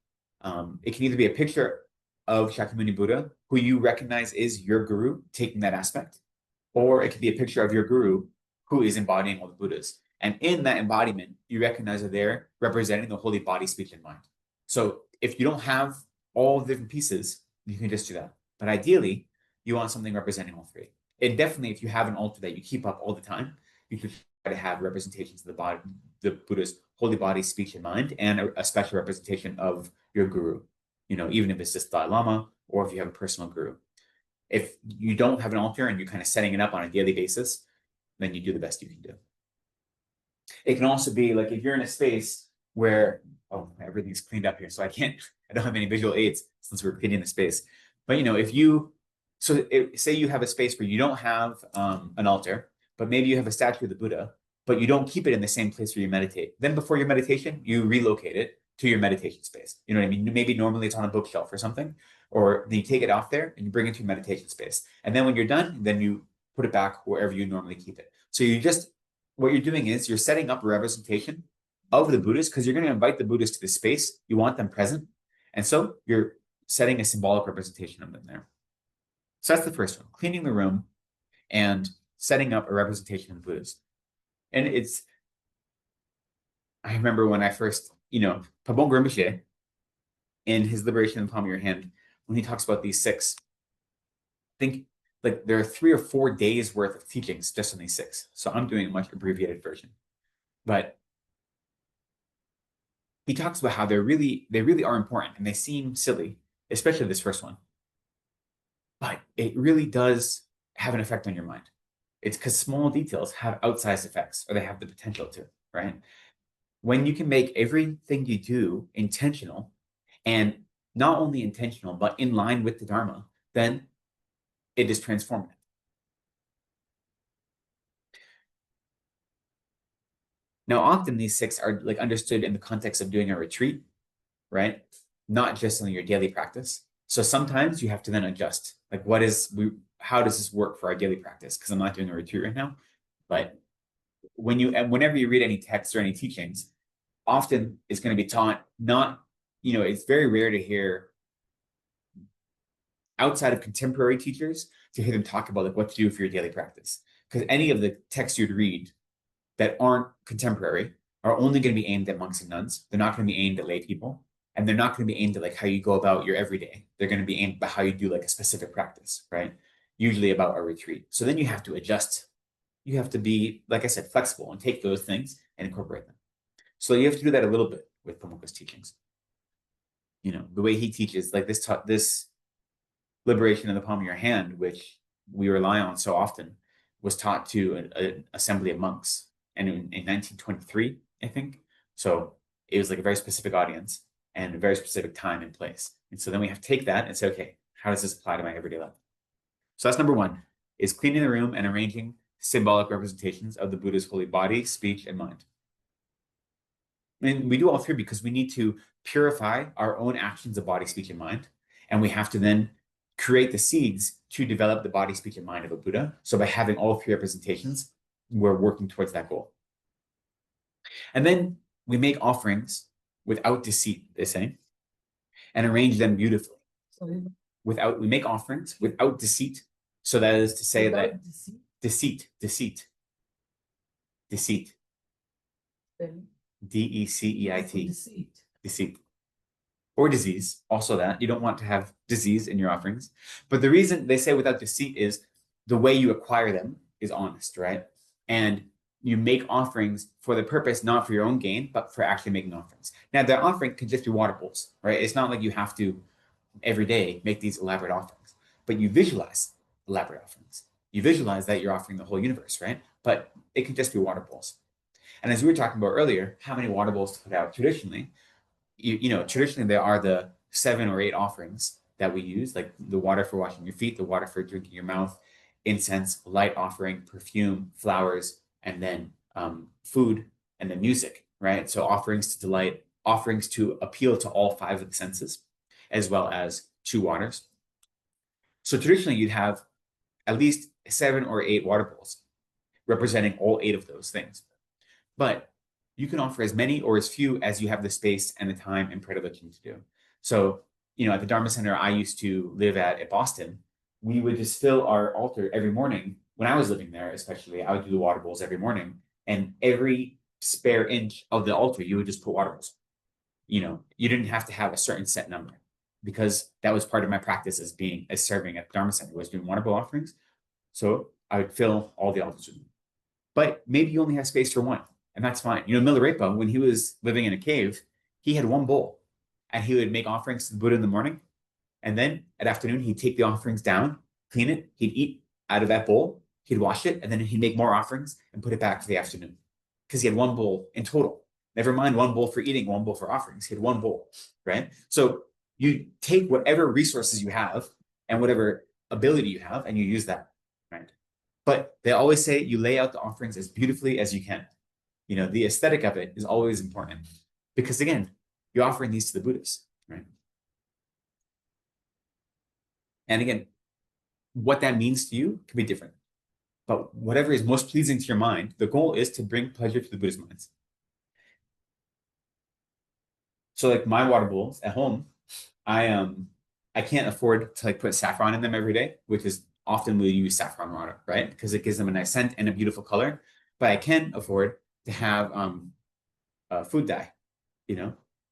it can either be a picture of Shakyamuni Buddha, who you recognize is your guru, taking that aspect, or it could be a picture of your guru who is embodying all the Buddhas. And in that embodiment, you recognize that they're representing the holy body, speech, and mind. So if you don't have all the different pieces, you can just do that. But ideally, you want something representing all three. And definitely, if you have an altar that you keep up all the time, you should try to have representations of the body, the Buddha's holy body, speech, and mind, and a special representation of your guru. Even if it's just Dalai Lama or if you have a personal guru. If you don't have an altar and you're kind of setting it up on a daily basis, then you do the best you can do. It can also be like if you're in a space where, everything's cleaned up here, so I don't have any visual aids since we're cleaning the space. But say you have a space where you don't have an altar, but maybe you have a statue of the Buddha, but you don't keep it in the same place where you meditate. Then before your meditation, you relocate it to your meditation space. You know what I mean? Maybe normally it's on a bookshelf or something, or then you take it off there and you bring it to your meditation space. And then when you're done, then you put it back wherever you normally keep it. So what you're doing is you're setting up a representation of the Buddhas because you're going to invite the Buddhas to the space. You want them present. And so you're setting a symbolic representation of them there. So that's the first one, cleaning the room and setting up a representation of the Buddhas. And I remember when I first, Pabon Rinpoche, in his Liberation in the Palm of Your Hand, when he talks about these 6, I think like there are 3 or 4 days worth of teachings just on these 6. So I'm doing a much abbreviated version. But he talks about how they really are important and they seem silly, especially this first one. But it really does have an effect on your mind. It's because small details have outsized effects, or they have the potential to, right? When you can make everything you do intentional, and not only intentional, but in line with the Dharma, then it is transformative. Now, often these 6 are like understood in the context of doing a retreat, right? Not just in your daily practice. So sometimes you have to then adjust. Like, how does this work for our daily practice? Because I'm not doing a retreat right now. But whenever you read any texts or any teachings, often it's going to be taught it's very rare to hear outside of contemporary teachers to hear them talk about like what to do for your daily practice. Because any of the texts you'd read that aren't contemporary are only going to be aimed at monks and nuns. They're not going to be aimed at lay people. And they're not going to be aimed at like how you go about your everyday. They're going to be aimed at how you do like a specific practice, right? Usually about a retreat. So then you have to adjust. You have to be, like I said, flexible and take those things and incorporate them. So you have to do that a little bit with Pamukka's teachings. The way he teaches, like this Liberation in the Palm of Your Hand, which we rely on so often, was taught to an assembly of monks. And in 1923, I think. So it was like a very specific audience and a very specific time and place. And so then we have to take that and say, okay, how does this apply to my everyday life? So that's number 1, is cleaning the room and arranging symbolic representations of the Buddha's holy body, speech, and mind. And we do all 3 because we need to purify our own actions of body, speech, and mind. And we have to then create the seeds to develop the body, speech, and mind of a Buddha. So by having all 3 representations, we're working towards that goal. And then we make offerings without deceit, they say, and arrange them beautifully. Sorry. We make offerings without deceit. So that is to say that deceit. Deceit. DECEIT. Deceit. Or disease, also that. You don't want to have disease in your offerings. But the reason they say without deceit is the way you acquire them is honest, right? And you make offerings for the purpose, not for your own gain, but for actually making offerings. Now, the offering can just be water bowls, right? It's not like you have to every day make these elaborate offerings, but you visualize elaborate offerings. You visualize that you're offering the whole universe, right? But it can just be water bowls. And as we were talking about earlier, how many water bowls to put out traditionally, traditionally there are the 7 or 8 offerings that we use, like the water for washing your feet, the water for drinking your mouth, incense, light offering, perfume, flowers, and then food, and then music, right? So offerings to delight, offerings to appeal to all 5 of the senses, as well as 2 waters. So traditionally you'd have at least 7 or 8 water bowls representing all 8 of those things. But you can offer as many or as few as you have the space and the time and predilection to do. So, at the Dharma Center I used to live at Boston, we would just fill our altar every morning. When I was living there, especially, I would do the water bowls every morning. And every spare inch of the altar, you would just put water bowls. You didn't have to have a certain set number, because that was part of my practice as serving at the Dharma Center, was doing water bowl offerings. So I would fill all the altars with them. But maybe you only have space for one, and that's fine. Milarepa, when he was living in a cave, he had one bowl, and he would make offerings to the Buddha in the morning. And then at afternoon, he'd take the offerings down, clean it, he'd eat out of that bowl, he'd wash it, and then he'd make more offerings and put it back for the afternoon. Because he had one bowl in total. Never mind one bowl for eating, one bowl for offerings. He had one bowl, right? So you take whatever resources you have and whatever ability you have, and you use that, right? But they always say you lay out the offerings as beautifully as you can. The aesthetic of it is always important, because again, you're offering these to the Buddhas, right? And again, what that means to you can be different. But whatever is most pleasing to your mind, the goal is to bring pleasure to the Buddhist minds. So like my water bowls at home, I can't afford to put saffron in them every day, which is often we use saffron water, right? Because it gives them a nice scent and a beautiful color. But I can afford to have food dye,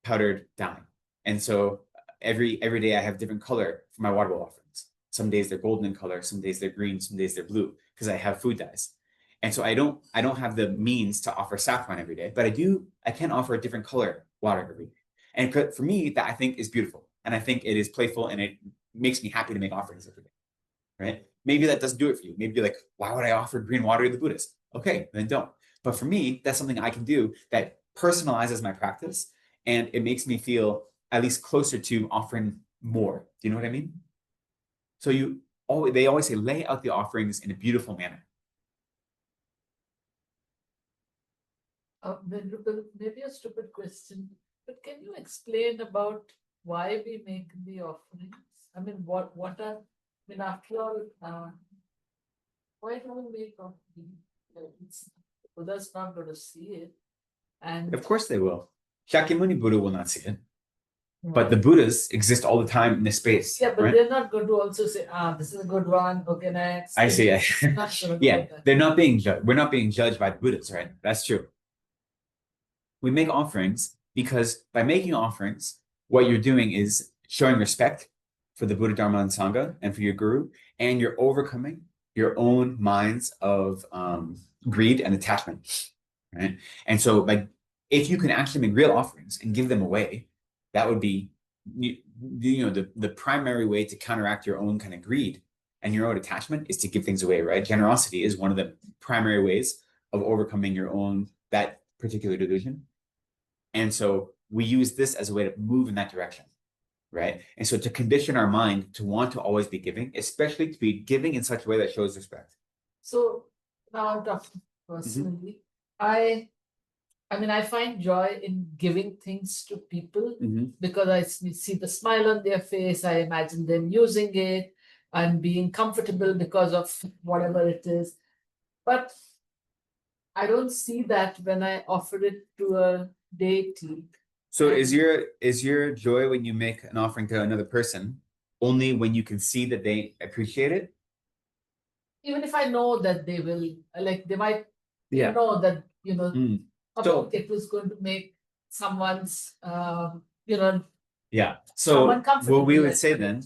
powdered dye. And so every day I have different color for my water bowl offerings. Some days they're golden in color, some days they're green, some days they're blue, because I have food dyes. And so I don't have the means to offer saffron every day, but I can offer a different color water every day. And for me, that I think is beautiful. And I think it is playful, and it makes me happy to make offerings every day, right? Maybe that doesn't do it for you. Maybe you're like, why would I offer green water to the Buddhist? Okay, then don't. But for me, that's something I can do that personalizes my practice, and it makes me feel at least closer to offering more. Do you know what I mean? So they always say, lay out the offerings in a beautiful manner. Maybe a stupid question, but can you explain about why we make the offerings? I mean, after all, why do we make offerings? Buddha's not going to see it. And of course they will. Shakyamuni Buddha will not see it. But the Buddhas exist all the time in this space. Yeah, but right? they're not going to also say, this is a good one, okay, next. I see. Yeah, they're not being judged. We're not being judged by the Buddhas, right? That's true. We make offerings because by making offerings, what you're doing is showing respect for the Buddha, Dharma, and Sangha, and for your guru, and you're overcoming your own minds of greed and attachment, right? And so, if you can actually make real offerings and give them away, that would be, the primary way to counteract your own kind of greed and your own attachment is to give things away, right? Generosity is one of the primary ways of overcoming your own, that particular delusion. And so we use this as a way to move in that direction, right? And so to condition our mind to want to always be giving, especially to be giving in such a way that shows respect. So now, Dr. Personally, I find joy in giving things to people because I see the smile on their face. I imagine them using it and being comfortable because of whatever it is. But I don't see that when I offer it to a deity. So is your joy when you make an offering to another person only when you can see that they appreciate it? Even if I know that they will, they might know that, So it was going to make someone's, yeah. So what we would say then,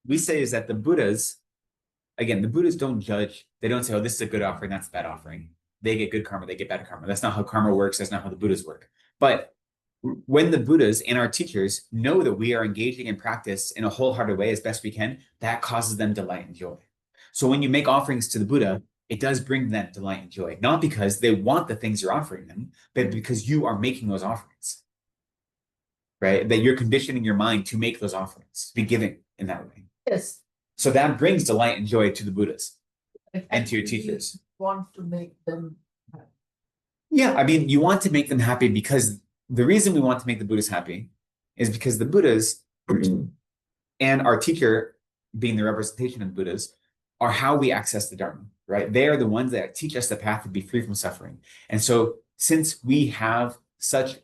we say is that the Buddhas don't judge. They don't say, oh, this is a good offering, that's a bad offering. They get good karma, they get bad karma. That's not how karma works. That's not how the Buddhas work. But when the Buddhas and our teachers know that we are engaging in practice in a wholehearted way as best we can, that causes them delight and joy. So when you make offerings to the Buddha, it does bring them delight and joy, not because they want the things you're offering them, but because you are making those offerings, right? That you're conditioning your mind to make those offerings, to be giving in that way. Yes. So that brings delight and joy to the Buddhas and to your actually teachers. Want to make them happy. Yeah, I mean, you want to make them happy because the reason we want to make the Buddhas happy is because the Buddhas and our teacher, being the representation of the Buddhas, are how we access the Dharma, right? They are the ones that teach us the path to be free from suffering. And so since we have such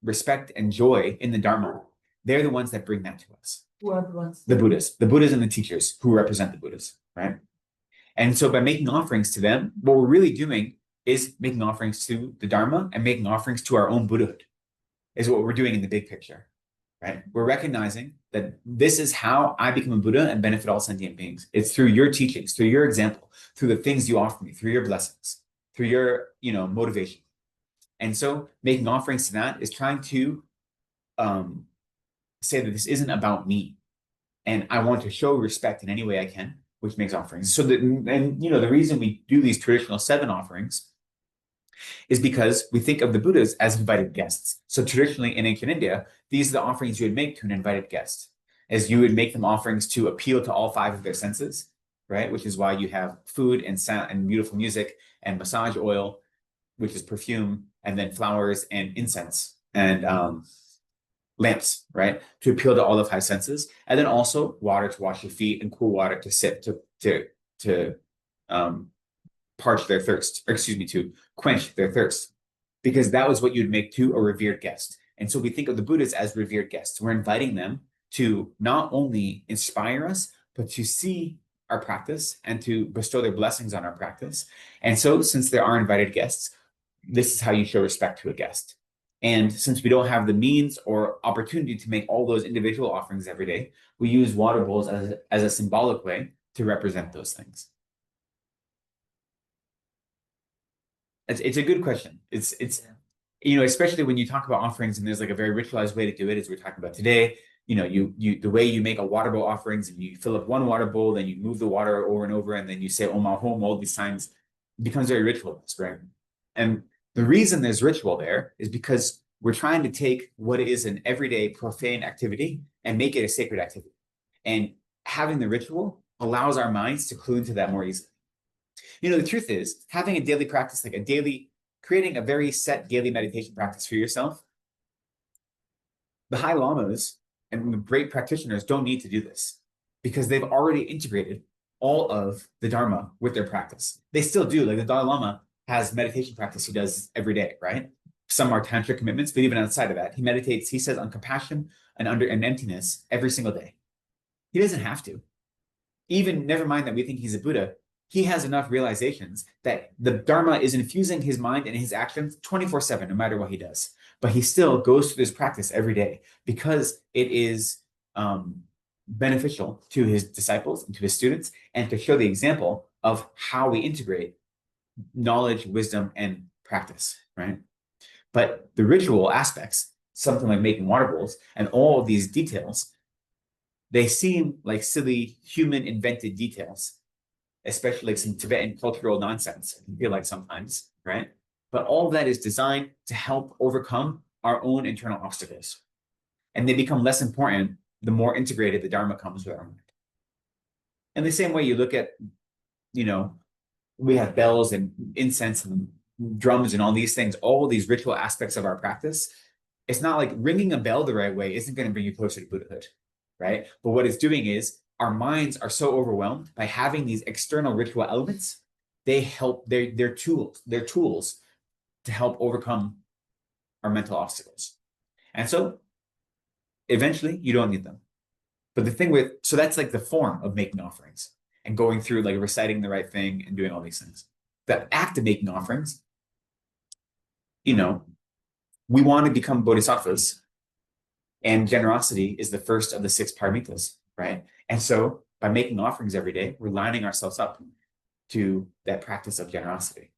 respect and joy in the Dharma, they're the ones that bring that to us. Who are the ones? The Buddhas and the teachers who represent the Buddhas, right? And so by making offerings to them, what we're really doing is making offerings to the Dharma and making offerings to our own Buddhahood, is what we're doing in the big picture, right? We're recognizing that this is how I become a Buddha and benefit all sentient beings. It's through your teachings, through your example, through the things you offer me, through your blessings, through your, motivation. And so making offerings to that is trying to say that this isn't about me, and I want to show respect in any way I can, which makes offerings. So that, and the reason we do these traditional 7 offerings is because we think of the Buddhas as invited guests. So traditionally in ancient India, these are the offerings you would make to an invited guest, as you would make them offerings to appeal to all 5 of their senses, right? Which is why you have food and sound and beautiful music and massage oil, which is perfume, and then flowers and incense and lamps, right? To appeal to all the 5 senses. And then also water to wash your feet and cool water to sip to parch their thirst, or excuse me, to quench their thirst, because that was what you'd make to a revered guest. And so we think of the Buddhas as revered guests. We're inviting them to not only inspire us, but to see our practice and to bestow their blessings on our practice. And so since there are invited guests, this is how you show respect to a guest. And since we don't have the means or opportunity to make all those individual offerings every day, we use water bowls as a symbolic way to represent those things. It's a good question. It's especially when you talk about offerings and there's like a very ritualized way to do it, as we're talking about today. The way you make a water bowl offerings, and you fill up one water bowl, then you move the water over and over, and then you say Om Ahom all these times, it becomes very ritualized, right? And the reason there's ritual there is because we're trying to take what is an everyday profane activity and make it a sacred activity. And having the ritual allows our minds to clue into that more easily. The truth is, having a daily practice, creating a very set daily meditation practice for yourself, the high lamas and the great practitioners don't need to do this because they've already integrated all of the Dharma with their practice. They still do. Like the Dalai Lama has meditation practice he does every day, right? Some are tantric commitments, but even outside of that, he meditates, he says, on compassion and emptiness every single day. He doesn't have to. Even, never mind that we think he's a Buddha, he has enough realizations that the Dharma is infusing his mind and his actions 24/7, no matter what he does. But he still goes through this practice every day because it is beneficial to his disciples and to his students, and to show the example of how we integrate knowledge, wisdom, and practice, right? But the ritual aspects, something like making water bowls and all of these details, they seem like silly human invented details, especially like some Tibetan cultural nonsense, I feel like sometimes, right? But all of that is designed to help overcome our own internal obstacles. And they become less important the more integrated the Dharma comes with our mind. In the same way you look at, we have bells and incense and drums and all these things, all these ritual aspects of our practice. It's not like ringing a bell the right way isn't going to bring you closer to Buddhahood, right? But what it's doing is our minds are so overwhelmed by having these external ritual elements. They help, they're tools to help overcome our mental obstacles. And so eventually you don't need them. But the thing so that's like the form of making offerings and going through like reciting the right thing and doing all these things. The act of making offerings, we want to become bodhisattvas, and generosity is the first of the 6 paramitas, right? And so by making offerings every day, we're lining ourselves up to that practice of generosity.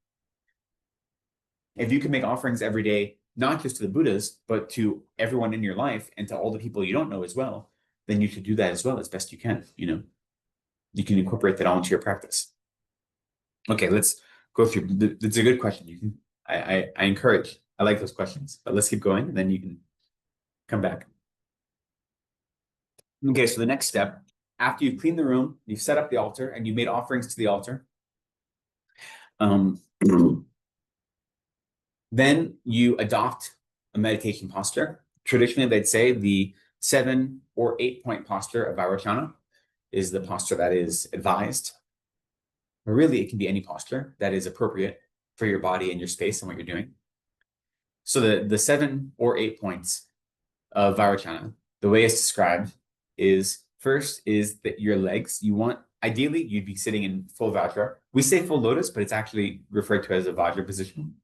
If you can make offerings every day, not just to the Buddhas, but to everyone in your life and to all the people you don't know as well, then you should do that as well as best you can. You can incorporate that all into your practice. Okay, let's go through. It's a good question. You can, I encourage. I like those questions, but let's keep going, and then you can come back. Okay, so the next step, after you've cleaned the room, you've set up the altar, and you made offerings to the altar. Then you adopt a meditation posture. Traditionally, they'd say the 7 or 8 point posture of Vairocana is the posture that is advised. But really, it can be any posture that is appropriate for your body and your space and what you're doing. So the 7 or 8 points of Vairocana, the way it's described is first is that your legs, ideally, you'd be sitting in full Vajra. We say full lotus, but it's actually referred to as a Vajra position.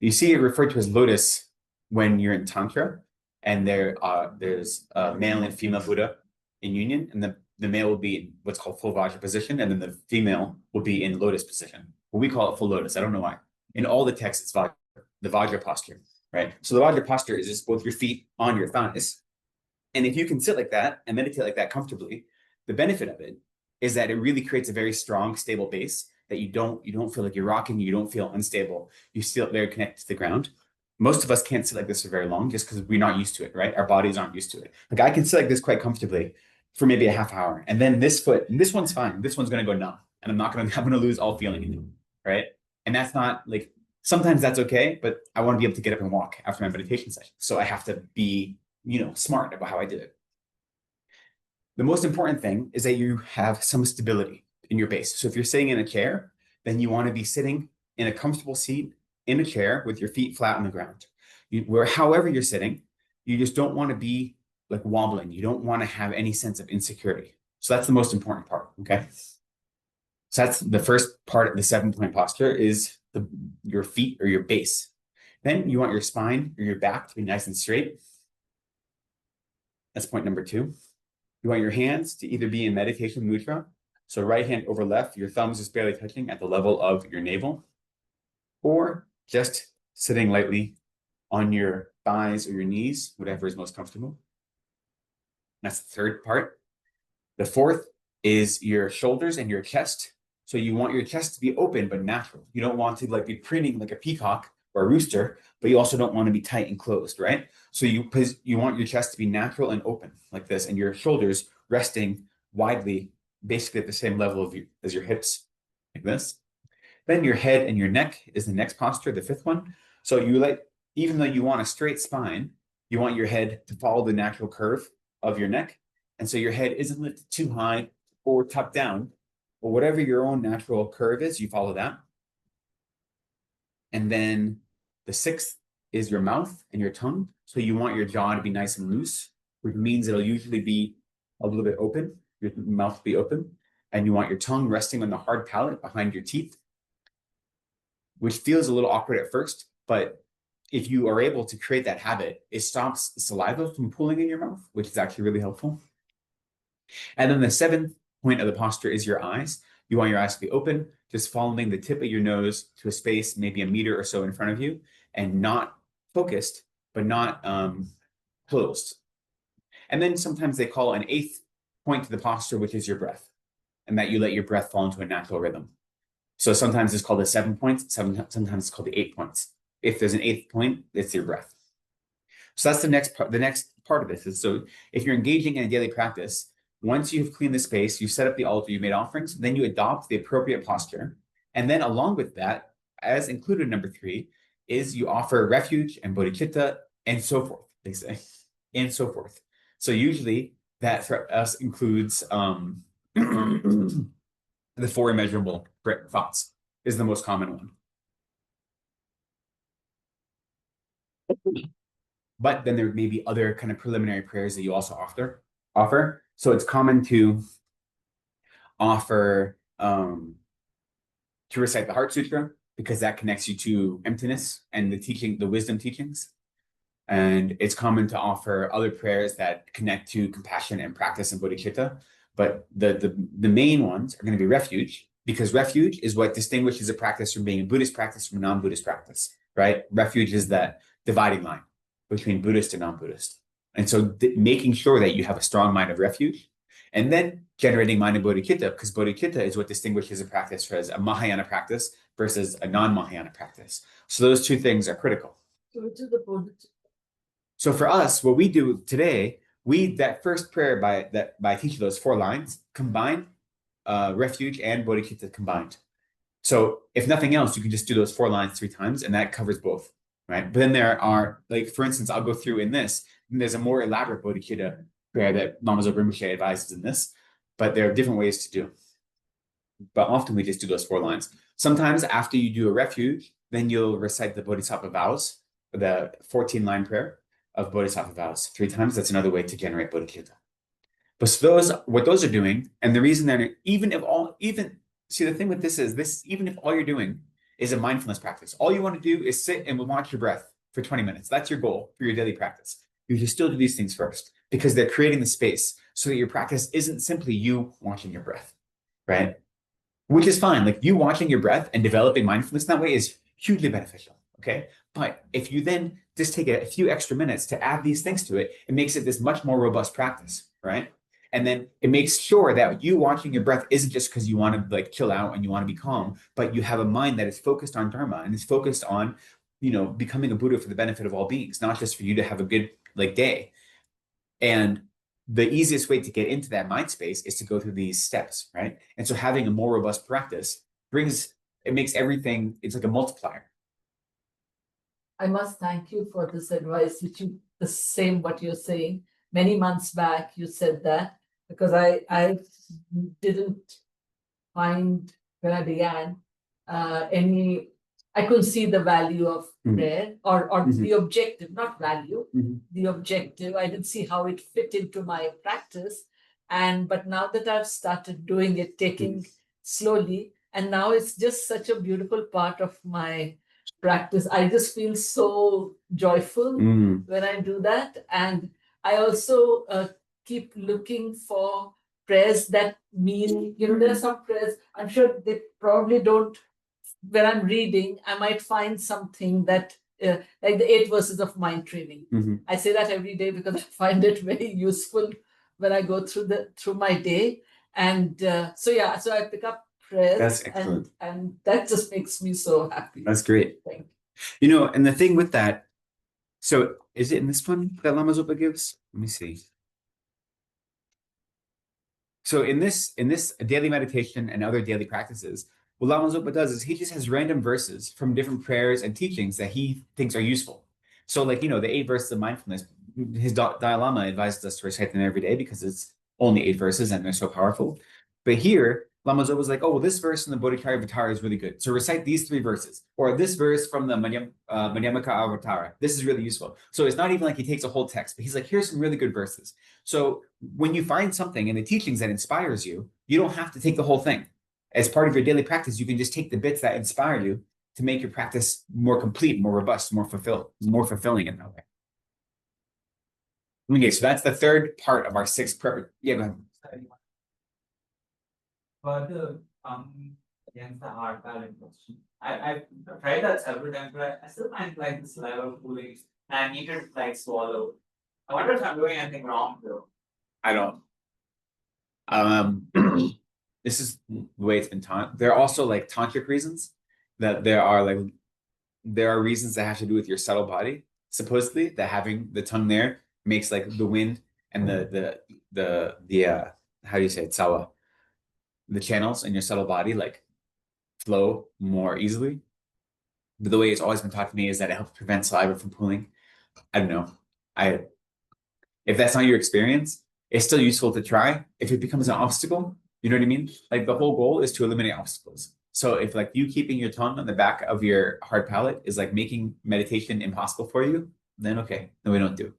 You see it referred to as lotus when you're in Tantra, and there's a male and female Buddha in union, and the male will be in what's called full Vajra position, and then the female will be in lotus position. But we call it full lotus. I don't know why. In all the texts, it's Vajra, the Vajra posture, right? So the Vajra posture is just both your feet on your thighs. And if you can sit like that and meditate like that comfortably, the benefit of it is that it really creates a very strong, stable base that you don't feel like you're rocking, you don't feel unstable, you feel very connected to the ground. Most of us can't sit like this for very long just because we're not used to it, right? Our bodies aren't used to it. Like I can sit like this quite comfortably for maybe a half hour. And then this foot, and this one's fine. This one's going to go numb. And I'm going to lose all feeling in it, right? And that's not like, sometimes that's okay, but I want to be able to get up and walk after my meditation session. So I have to be, smart about how I did it. The most important thing is that you have some stability in your base. So if you're sitting in a chair, then you want to be sitting in a comfortable seat in a chair with your feet flat on the ground. However you're sitting, you just don't want to be like wobbling. You don't want to have any sense of insecurity. So that's the most important part, okay? So that's the first part of the 7-point posture is your feet or your base. Then you want your spine or your back to be nice and straight. That's point number 2. You want your hands to either be in meditation mudra, so right hand over left, your thumbs just barely touching at the level of your navel, or just sitting lightly on your thighs or your knees, whatever is most comfortable. That's the third part. The fourth is your shoulders and your chest. So you want your chest to be open but natural. You don't want to be preening like a peacock or a rooster, but you also don't want to be tight and closed, right? So you want your chest to be natural and open like this, and your shoulders resting widely, basically at the same level as your hips, like this. Then your head and your neck is the next posture, the 5th one. So even though you want a straight spine, you want your head to follow the natural curve of your neck. And so your head isn't lifted too high or tucked down, or whatever your own natural curve is, you follow that. And then the 6th is your mouth and your tongue. So you want your jaw to be nice and loose, which means it'll usually be a little bit open, your mouth will be open, and you want your tongue resting on the hard palate behind your teeth, which feels a little awkward at first, but if you are able to create that habit, it stops saliva from pooling in your mouth, which is actually really helpful. And then the 7th point of the posture is your eyes. You want your eyes to be open, just following the tip of your nose to a space, maybe a meter or so in front of you, and not focused, but not closed. And then sometimes they call an 8th point to the posture, which is your breath, and that you let your breath fall into a natural rhythm. So sometimes it's called the 7 points, sometimes it's called the 8 points. If there's an 8th point, it's your breath. So that's the next part. The next part of this is, so if you're engaging in a daily practice, once you've cleaned the space, you've set up the altar, you made offerings, then you adopt the appropriate posture. And then along with that, as included in number 3, is you offer refuge and bodhicitta and so forth, they say, and so forth. So usually that for us includes the 4 immeasurable thoughts is the most common one. But then there may be other kind of preliminary prayers that you also offer. So it's common to offer to recite the Heart Sutra, because that connects you to emptiness and the wisdom teachings. And it's common to offer other prayers that connect to compassion and practice and bodhicitta. But the main ones are going to be refuge, because refuge is what distinguishes a practice from being a Buddhist practice from a non-Buddhist practice, right? Refuge is that dividing line between Buddhist and non-Buddhist. And so making sure that you have a strong mind of refuge. and then generating mind and bodhicitta, because bodhicitta is what distinguishes a practice as a Mahayana practice versus a non-Mahayana practice. So those two things are critical. So which is the bodhicitta? So for us, what we do today, that first prayer by teaching those 4 lines combine refuge and bodhicitta combined. So if nothing else, you can just do those 4 lines 3 times, and that covers both, right? But then there are, like, for instance, I'll go through in this, and there's a more elaborate bodhicitta prayer that Lama Zopa Rinpoche advises in this, but there are different ways to do. But often we just do those 4 lines. Sometimes after you do a refuge, then you'll recite the Bodhisattva vows, the 14-line prayer of Bodhisattva vows 3 times. That's another way to generate bodhicitta. But so what those are doing, and the reason that see, the thing with this is even if all you're doing is a mindfulness practice, all you want to do is sit and watch your breath for 20 minutes. That's your goal for your daily practice. You should still do these things first, because they're creating the space so that your practice isn't simply you watching your breath, right? Which is fine. Like, you watching your breath and developing mindfulness that way is hugely beneficial, okay? But if you then just take a few extra minutes to add these things to it, it makes it this much more robust practice, right? And then it makes sure that you watching your breath isn't just because you want to, like, chill out and you want to be calm, but you have a mind that is focused on Dharma and is focused on, becoming a Buddha for the benefit of all beings, not just for you to have a good, like, day. And the easiest way to get into that mind space is to go through these steps, right? And so having a more robust practice makes everything, it's like a multiplier. I must thank you for this advice, the same what you're saying. Many months back, you said that, because I didn't find, when I began, I couldn't see the value of prayer or the objective, not value, the objective. I didn't see how it fit into my practice. But now that I've started doing it, taking slowly, and now it's just such a beautiful part of my practice. I just feel so joyful when I do that. And I also keep looking for prayers that mean, there are some prayers, I'm sure they probably don't, when I'm reading, I might find something that, like the 8 verses of mind training. I say that every day because I find it very useful when I go through my day. And so I pick up prayers. That's excellent. And that just makes me so happy. That's great. Thank you. And the thing with that, so is it in this one that Lama Zopa gives? Let me see. So in this daily meditation and other daily practices, what Lama Zopa does is he just has random verses from different prayers and teachings that he thinks are useful. So, like, the 8 verses of mindfulness, his Dalai Lama advises us to recite them every day because it's only 8 verses and they're so powerful. But here, Lama Zopa was like, oh, well, this verse in the Bodhicharya Avatara is really good. So recite these 3 verses, or this verse from the Madhyamaka Avatara. This is really useful. So it's not even like he takes a whole text, but he's like, here's some really good verses. So when you find something in the teachings that inspires you, you don't have to take the whole thing. As part of your daily practice, you can just take the bits that inspire you to make your practice more complete, more robust, more fulfilling in that way. Okay, so that's the 3rd part of our 6th prayer. Yeah, go ahead. Further, against the hard balance question. I've tried that several times, but I still find like this level of cooling, and I need to like swallow. I wonder if I'm doing anything wrong though. I don't. This is the way it's been taught. There are also, like, tantric reasons that there are reasons that have to do with your subtle body. Supposedly, that having the tongue there makes, like, the wind and the how do you say it, sawa, the channels in your subtle body, like, flow more easily. But the way it's always been taught to me is that it helps prevent saliva from pooling. I don't know. If that's not your experience, it's still useful to try. If it becomes an obstacle, you know what I mean? Like, the whole goal is to eliminate obstacles. So if, like, you keeping your tongue on the back of your hard palate is, like, making meditation impossible for you, then okay, then we don't do,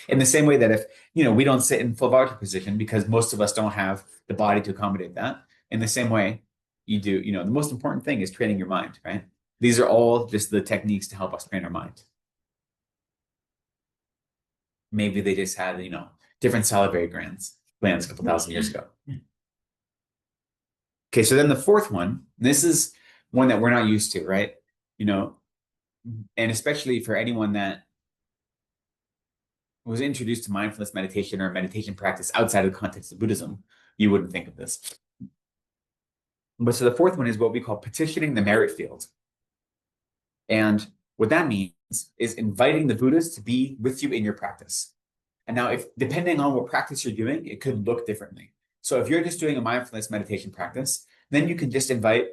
In the same way that if, we don't sit in full Vajra position because most of us don't have the body to accommodate that. In the same way, you do, the most important thing is training your mind, right? These are all just the techniques to help us train our mind. Maybe they just had, different salivary glands a couple thousand years ago. Okay, so then the 4th one, this is one that we're not used to, right? And especially for anyone that was introduced to mindfulness meditation or meditation practice outside of the context of Buddhism, you wouldn't think of this. But so the fourth one is what we call petitioning the merit field. And what that means is inviting the Buddhas to be with you in your practice. And now, if depending on what practice you're doing, it could look differently. So if you're just doing a mindfulness meditation practice, then you can just invite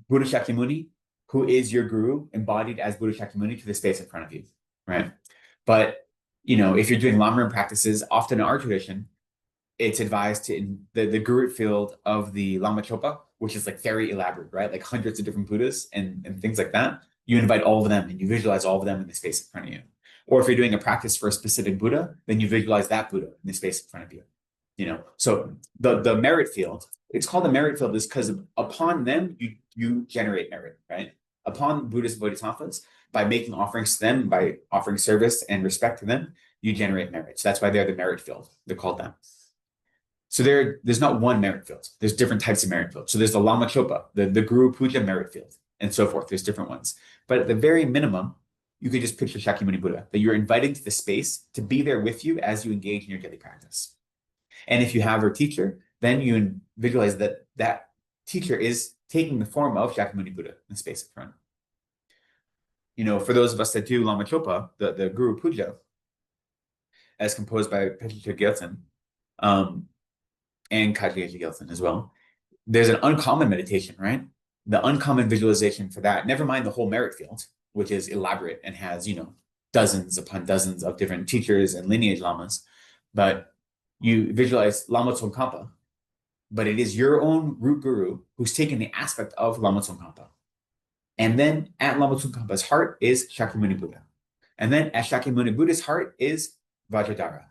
Buddha Shakyamuni, who is your guru, embodied as Buddha Shakyamuni, to the space in front of you, right? But if you're doing Lamrim practices, often in our tradition, it's advised to in the guru field of the Lama Chopa, which is like very elaborate, right? Like hundreds of different Buddhas and things like that. You invite all of them and you visualize all of them in the space in front of you. Or if you're doing a practice for a specific Buddha, then you visualize that Buddha in the space in front of you. So the merit field, it's called the merit field is because upon them, you generate merit, right? Upon Buddhist bodhisattvas, by making offerings to them, by offering service and respect to them, you generate merit. So that's why they're the merit field. They're called that. So there's not one merit field. There's different types of merit fields. So there's the Lama Chopa, the Guru Puja merit field, and so forth. There's different ones. But at the very minimum, you could just picture Shakyamuni Buddha, that you're inviting to the space to be there with you as you engage in your daily practice. And if you have a teacher, then you visualize that that teacher is taking the form of Shakyamuni Buddha in the space in front. For those of us that do Lama Chopa, the Guru Puja, as composed by Petrucha Gyalten, and Kaji Gyalten as well, there's an uncommon meditation, right? The uncommon visualization for that, never mind the whole merit field, which is elaborate and has, dozens upon dozens of different teachers and lineage lamas, but you visualize Lama Tsongkhapa, but it is your own root guru who's taken the aspect of Lama Tsongkhapa. And then at Lama Tsongkhapa's heart is Shakyamuni Buddha. And then at Shakyamuni Buddha's heart is Vajradhara,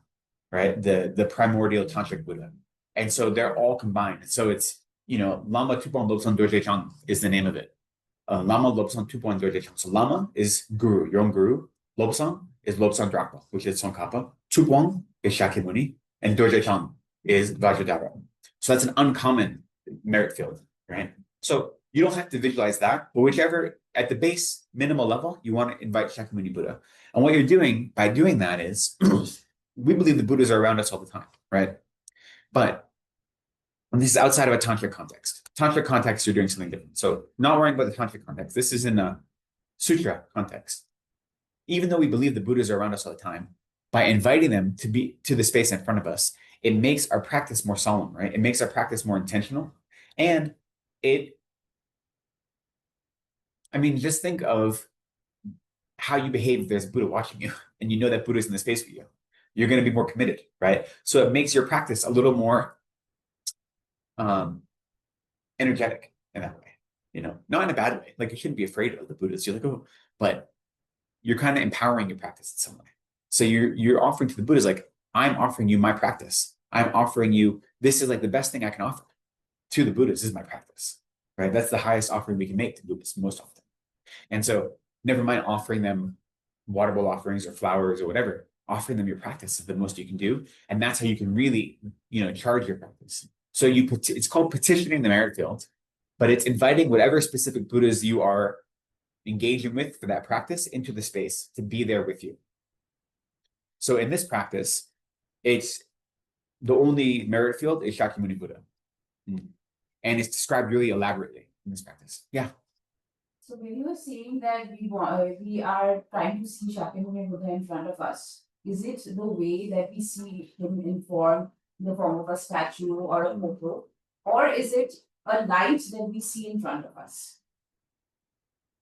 right? The primordial tantric Buddha. And so they're all combined. So it's, Lama Tupon Lobsang Dorje Chang is the name of it. Lama Lobsang Tupon Dorje Chang. So Lama is guru, your own guru. Lobsang is Lobsang Drakpa, which is Tsongkhapa. Tupon is Shakyamuni. And Dorje Chang is Vajradhara. So that's an uncommon merit field, right? So you don't have to visualize that, but whichever, at the base minimal level, you want to invite Shakyamuni Buddha. And what you're doing by doing that is, we believe the Buddhas are around us all the time, right? But when this is outside of a tantric context. Tantric context, you're doing something different. So not worrying about the tantric context. This is in a sutra context. Even though we believe the Buddhas are around us all the time, by inviting them to be to the space in front of us, it makes our practice more solemn, right? It makes our practice more intentional. And just think of how you behave if there's Buddha watching you and you know that Buddha's in the space with you. You're going to be more committed, right? So it makes your practice a little more energetic in that way, not in a bad way. Like you shouldn't be afraid of the Buddhas. You're like, oh, but you're kind of empowering your practice in some way. So you're offering to the Buddhas, like, I'm offering you my practice. I'm offering you, this is like the best thing I can offer to the Buddhas is my practice, right? That's the highest offering we can make to Buddhists most often. And so never mind offering them water bowl offerings or flowers or whatever, offering them your practice is the most you can do. And that's how you can really, charge your practice. So it's called petitioning the merit field, but it's inviting whatever specific Buddhas you are engaging with for that practice into the space to be there with you. So in this practice, it's the only merit field is Shakyamuni Buddha. And it's described really elaborately in this practice. Yeah. So when you were saying that we are trying to see Shakyamuni Buddha in front of us, is it the way that we see him in the form of a statue or a photo, or is it a light that we see in front of us?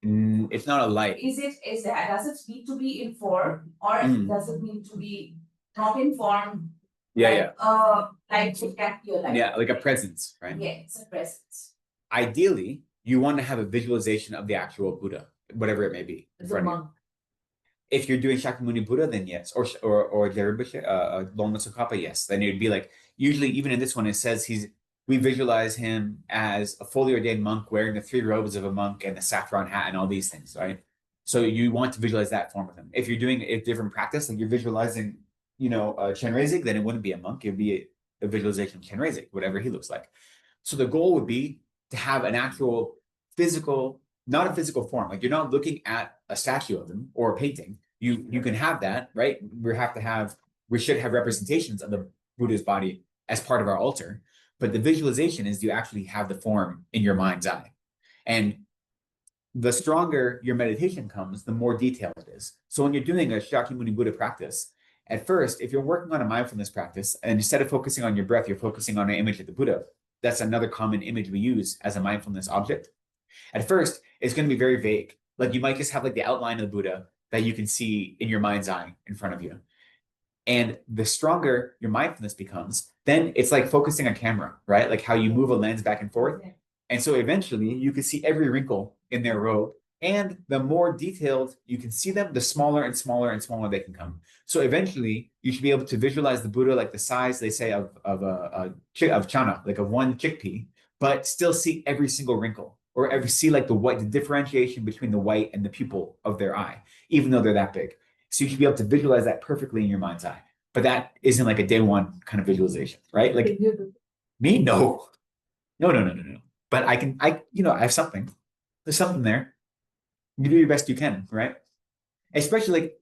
It's not a light. Does it need to be in form, or does it need to be not in form? Yeah. Like it can be a light. Yeah, like a presence, right? Yeah, it's a presence. Ideally, you want to have a visualization of the actual Buddha, whatever it may be. The monk. If you're doing Shakyamuni Buddha, then yes, or Loma Tsongkhapa, yes. Then it would be like, usually even in this one, it says we visualize him as a fully ordained monk wearing the 3 robes of a monk and the saffron hat and all these things, right? So you want to visualize that form of him. If you're doing a different practice, like you're visualizing, Chenrezig, then it wouldn't be a monk. It'd be a visualization of Chenrezig, whatever he looks like. So the goal would be to have an actual physical, not a physical form. Like you're not looking at a statue of him or a painting. you can have that, right? We should have representations of the Buddha's body as part of our altar, but the visualization is you actually have the form in your mind's eye. And the stronger your meditation comes, the more detailed it is. So when you're doing a Shakyamuni Buddha practice, at first, if you're working on a mindfulness practice, and instead of focusing on your breath, you're focusing on an image of the Buddha, that's another common image we use as a mindfulness object. At first, it's going to be very vague. Like you might just have like the outline of the Buddha that you can see in your mind's eye in front of you. And the stronger your mindfulness becomes, then it's like focusing on camera, right? Like how you move a lens back and forth. And so eventually you can see every wrinkle in their robe. And the more detailed you can see them, the smaller and smaller and smaller they can come. So eventually you should be able to visualize the Buddha like the size, they say, of chana, like of one chickpea, but still see every single wrinkle, or see like the differentiation between the white and the pupil of their eye, even though they're that big. So you should be able to visualize that perfectly in your mind's eye. But that isn't like a day one kind of visualization, right? Like me, no. But I have something. There's something there. You do your best you can, right? Especially like,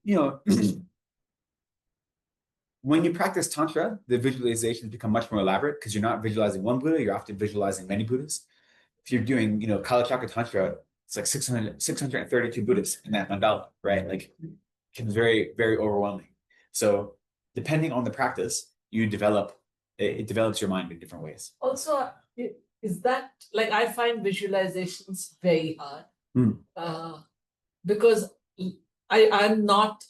when you practice Tantra, the visualizations become much more elaborate because you're not visualizing one Buddha, you're often visualizing many Buddhas. If you're doing, Kalachakra Tantra, it's like 632 Buddhas in that mandala, right? Like, it becomes very, very overwhelming. So depending on the practice, it develops your mind in different ways. Also, is that like I find visualizations very hard because I'm not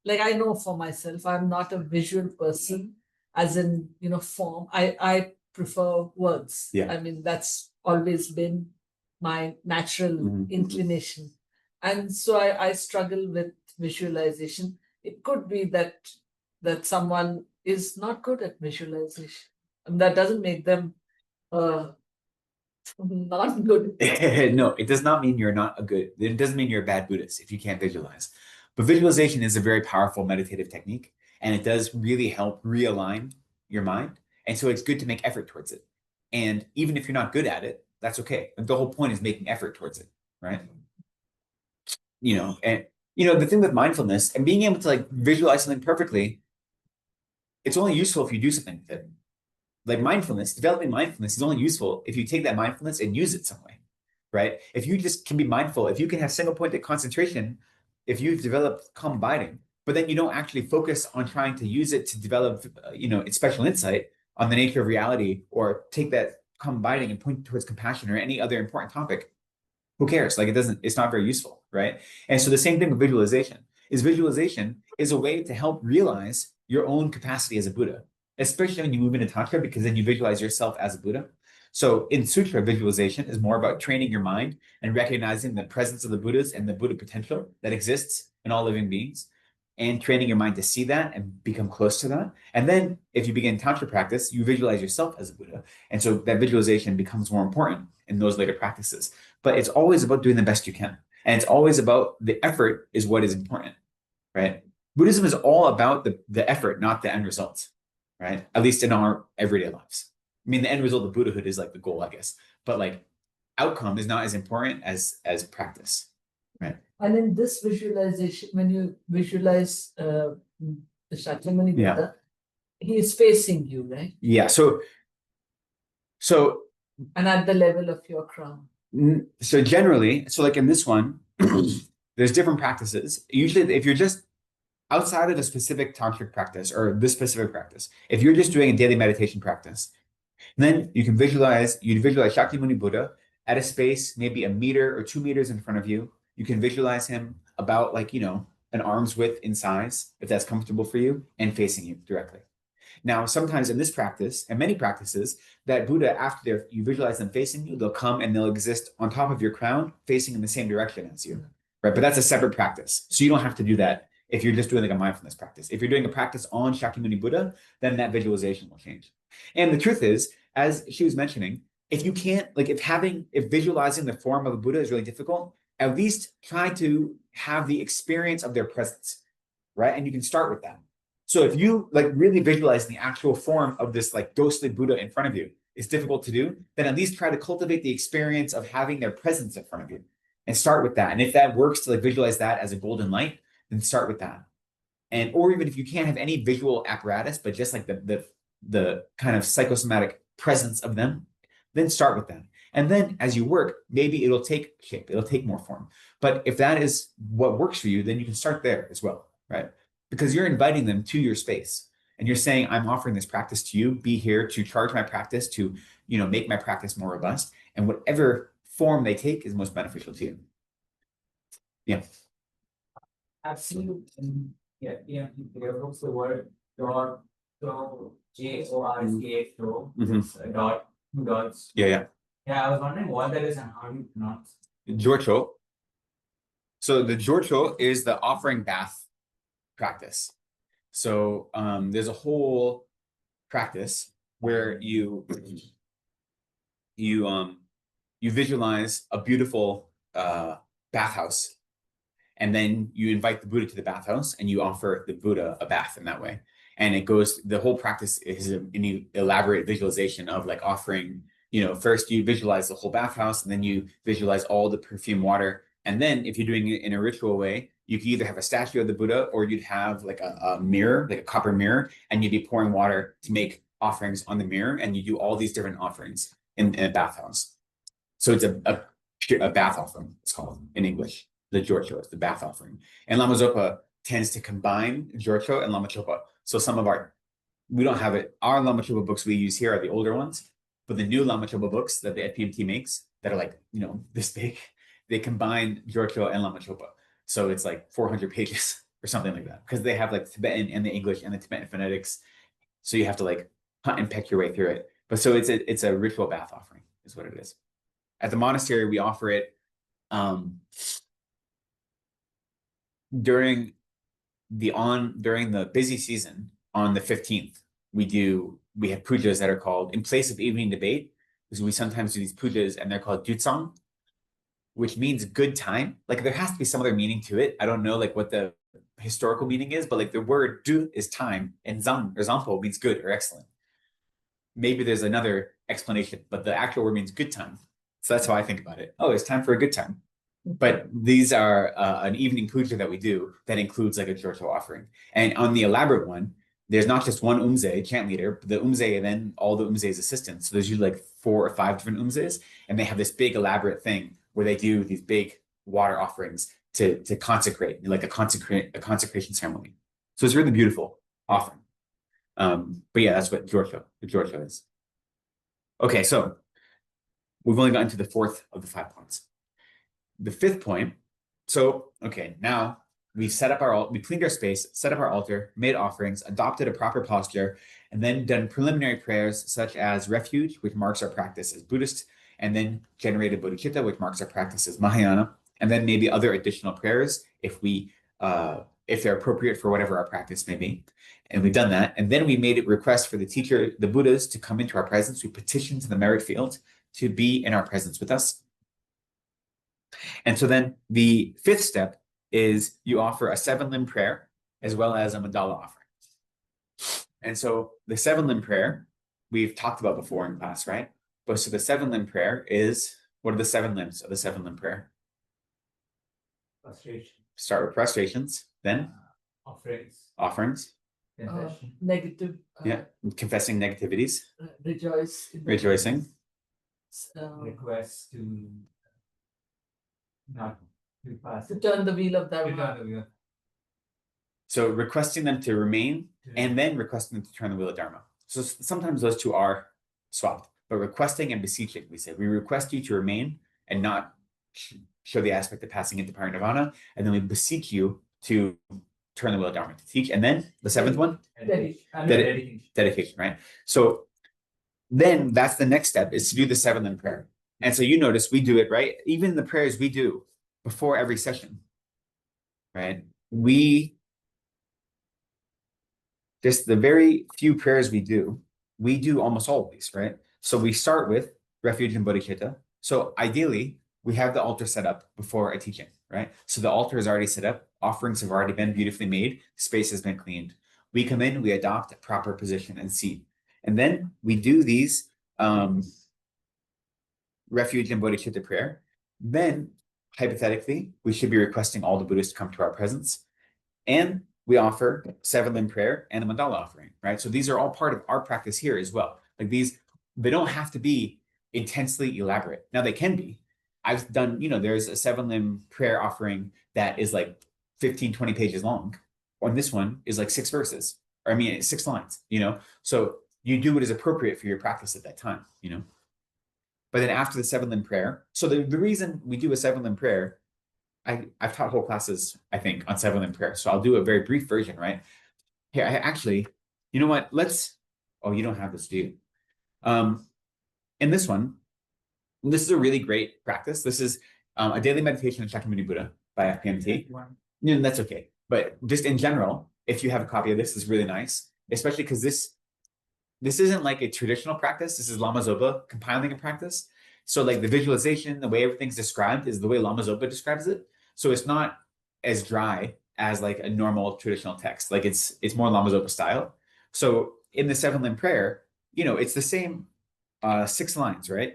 like I know for myself I'm not a visual person, as in form. I prefer words. Yeah. I mean that's always been my natural inclination, and so I struggle with visualization. It could be that someone is not good at visualization, and that doesn't make them not good. No, it does not mean it doesn't mean you're a bad Buddhist if you can't visualize. But visualization is a very powerful meditative technique, and it does really help realign your mind. And so it's good to make effort towards it. And even if you're not good at it, that's okay. The whole point is making effort towards it, right? The thing with mindfulness and being able to like visualize something perfectly, it's only useful if you do something with it. Like developing mindfulness is only useful if you take that mindfulness and use it some way, right? If you just can be mindful, if you can have single pointed concentration, if you've developed calm abiding, but then you don't actually focus on trying to use it to develop, its special insight on the nature of reality, or take that calm abiding and point towards compassion or any other important topic, who cares? Like it's not very useful, right? And so the same thing with visualization is a way to help realize your own capacity as a Buddha, especially when you move into Tantra, because then you visualize yourself as a Buddha. So in Sutra, visualization is more about training your mind and recognizing the presence of the Buddhas and the Buddha potential that exists in all living beings, and training your mind to see that and become close to that. And then if you begin Tantra practice, you visualize yourself as a Buddha. And so that visualization becomes more important in those later practices. But it's always about doing the best you can. And it's always about the effort is what is important, right? Buddhism is all about the effort, not the end results, right? At least in our everyday lives. I mean, the end result of Buddhahood is like the goal, I guess. But like outcome is not as important as practice, right? And in this visualization, when you visualize the Shakyamuni Buddha, he is facing you, right? Yeah. So and at the level of your crown. So generally, like in this one, there's different practices. Usually, if you're just outside of a specific tantric practice or this specific practice, if you're just doing a daily meditation practice, then you visualize Shakyamuni Buddha at a space maybe 1 meter or 2 meters in front of you. You can visualize him about an arm's width in size, if that's comfortable for you, and facing you directly. Now, sometimes in this practice, and many practices, that Buddha, after you visualize them facing you, they'll come and they'll exist on top of your crown, facing in the same direction as you, right? But that's a separate practice. So you don't have to do that if you're just doing like a mindfulness practice. If you're doing a practice on Shakyamuni Buddha, then that visualization will change. And the truth is, as she was mentioning, if you can't, if visualizing the form of a Buddha is really difficult, at least try to have the experience of their presence, right? And you can start with that. So if you really visualize the actual form of this ghostly Buddha in front of you is difficult to do, then at least try to cultivate the experience of having their presence in front of you and start with that. And if that works to visualize that as a golden light, then start with that. And or even if you can't have any visual apparatus, but just like the kind of psychosomatic presence of them, then start with that. And then as you work, maybe it'll take shape, it'll take more form. But if that is what works for you, then you can start there as well, right? Because you're inviting them to your space and you're saying, I'm offering this practice to you, be here to charge my practice, to, make my practice more robust. And whatever form they take is most beneficial to you. Yeah. Absolute. Yeah, there was the word dot, so JORCH, it's a dot, two dots. Yeah. Yeah, I was wondering what that is and how do you pronounce it? Jorcho. So the Jorcho is the offering bath practice. So there's a whole practice where you visualize a beautiful bathhouse, and then you invite the Buddha to the bathhouse and you offer the Buddha a bath in that way. And the whole practice is an elaborate visualization of like offering, first you visualize the whole bathhouse and then you visualize all the perfumed water. And then if you're doing it in a ritual way, you could either have a statue of the Buddha or you'd have like a mirror, like a copper mirror, and you'd be pouring water to make offerings on the mirror. And you do all these different offerings in a bathhouse. So it's a bath offering, it's called in English. The Jorcho is the bath offering. And Lama Zopa tends to combine Jorcho and Lama Chopa. So we don't have it. Our Lama Chopa books we use here are the older ones, but the new Lama Chopa books that the FPMT makes that are like, this big, they combine Jorcho and Lama Chopa. So it's like 400 pages or something like that, because they have like Tibetan and the English and the Tibetan phonetics. So you have to like hunt and peck your way through it. But so it's a ritual bath offering is what it is. At the monastery, we offer it during the busy season on the 15th. We have pujas that are called in place of evening debate, because we sometimes do these pujas and they're called dutsang, which means good time. Like there has to be some other meaning to it. I don't know like what the historical meaning is, but like the word du is time and zang or zampo means good or excellent. Maybe there's another explanation, but the actual word means good time. So that's how I think about it. Oh, it's time for a good time. But these are an evening puja that we do that includes like a Jorcho offering. And on the elaborate one, there's not just one umze, chant leader, but the umze and then all the umze's assistants. So there's usually like 4 or 5 different umzes, and they have this big elaborate thing where they do these big water offerings to consecrate, like a consecration ceremony. So it's really beautiful offering. But yeah, that's what the Jorcho is. Okay, so we've only gotten to the 4th of the 5 points. The 5th point, now we've we cleaned our space, set up our altar, made offerings, adopted a proper posture, and then done preliminary prayers such as refuge, which marks our practice as Buddhist, and then generated bodhicitta, which marks our practice as Mahayana, and then maybe other additional prayers if they're appropriate for whatever our practice may be. And we've done that. And then we made a request for the teacher, the Buddhas, to come into our presence. We petitioned to the merit field to be in our presence with us. And so then the 5th step is you offer a 7-limb prayer as well as a mandala offering. And so the 7-limb prayer we've talked about before in class, right? But so the 7-limb prayer is, what are the 7 limbs of the 7-limb prayer? Frustration. Start with prostrations, then offerings. Negative. Confessing negativities. Rejoicing. Request to not too fast. To turn the wheel of Dharma. So requesting them to remain and then requesting them to turn the wheel of Dharma. So sometimes those two are swapped, but requesting and beseeching, we say, we request you to remain and not show the aspect of passing into parinirvana, and then we beseech you to turn the wheel of Dharma, to teach. And then the 7th one? Dedication, right? So then that's the next step, is to do the 7-limb prayer. And so you notice we do it, right? Even the prayers we do before every session, right? Just the very few prayers we do almost all of these, right? So we start with refuge and bodhicitta. So ideally, we have the altar set up before a teaching, right? So the altar is already set up. Offerings have already been beautifully made. Space has been cleaned. We come in, we adopt a proper position and seat. And then we do these refuge and bodhicitta prayer. Then, hypothetically, we should be requesting all the Buddhists to come to our presence. And we offer 7-limb prayer and a mandala offering, right? So these are all part of our practice here as well. Like these, they don't have to be intensely elaborate. Now they can be. I've done, there's a 7-limb prayer offering that is like 15, 20 pages long. And this one is like 6 verses, or I mean, 6 lines, So you do what is appropriate for your practice at that time, But then after the 7-limb prayer, so the reason we do a 7-limb prayer, I've taught whole classes, I think, on 7-limb prayer. So I'll do a very brief version, right? Here, I actually, you know what? You don't have this, do you? In this one, this is a really great practice. This is a daily meditation of Shakyamuni Buddha by FPMT. That's okay. But just in general, if you have a copy of this, is really nice, especially because this isn't like a traditional practice. This is Lama Zopa compiling a practice. So like the visualization, the way everything's described is the way Lama Zopa describes it. So it's not as dry as like a normal traditional text. Like it's more Lama Zopa style. So in the 7-limb prayer, it's the same 6 lines, right?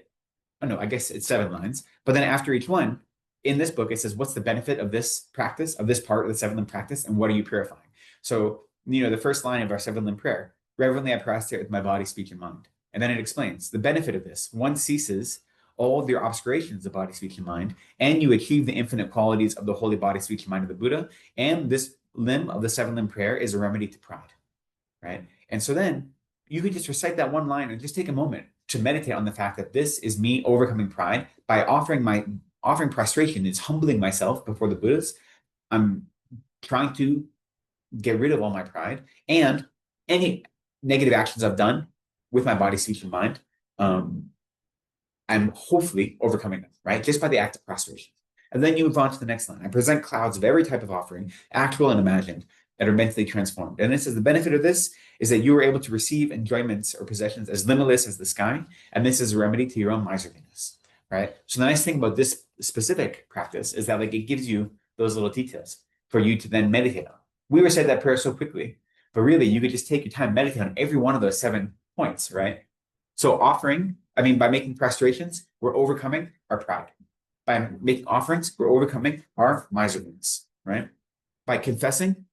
Oh no, I guess it's 7 lines. But then after each one, in this book, it says, what's the benefit of this practice, of this part of the 7-limb practice, and what are you purifying? So, the first line of our 7-limb prayer, reverently I prostrate with my body, speech, and mind. And then it explains the benefit of this. One ceases all of your obscurations of body, speech, and mind, and you achieve the infinite qualities of the holy body, speech, and mind of the Buddha. And this limb of the 7-limb prayer is a remedy to pride, right? And so then you could just recite that one line and just take a moment to meditate on the fact that this is me overcoming pride by offering prostration, is humbling myself before the Buddhas. I'm trying to get rid of all my pride and any negative actions I've done with my body, speech, and mind. I'm hopefully overcoming them, right? Just by the act of prostration. And then you move on to the next line. I present clouds of every type of offering, actual and imagined, that are mentally transformed. And this is the benefit of this is that you are able to receive enjoyments or possessions as limitless as the sky. And this is a remedy to your own miserliness, right? So the nice thing about this specific practice is that like it gives you those little details for you to then meditate on. We recite that prayer so quickly, but really you could just take your time, meditate on every one of those 7 points, right? So by making prostrations, we're overcoming our pride. By making offerings, we're overcoming our miserliness, right? By confessing,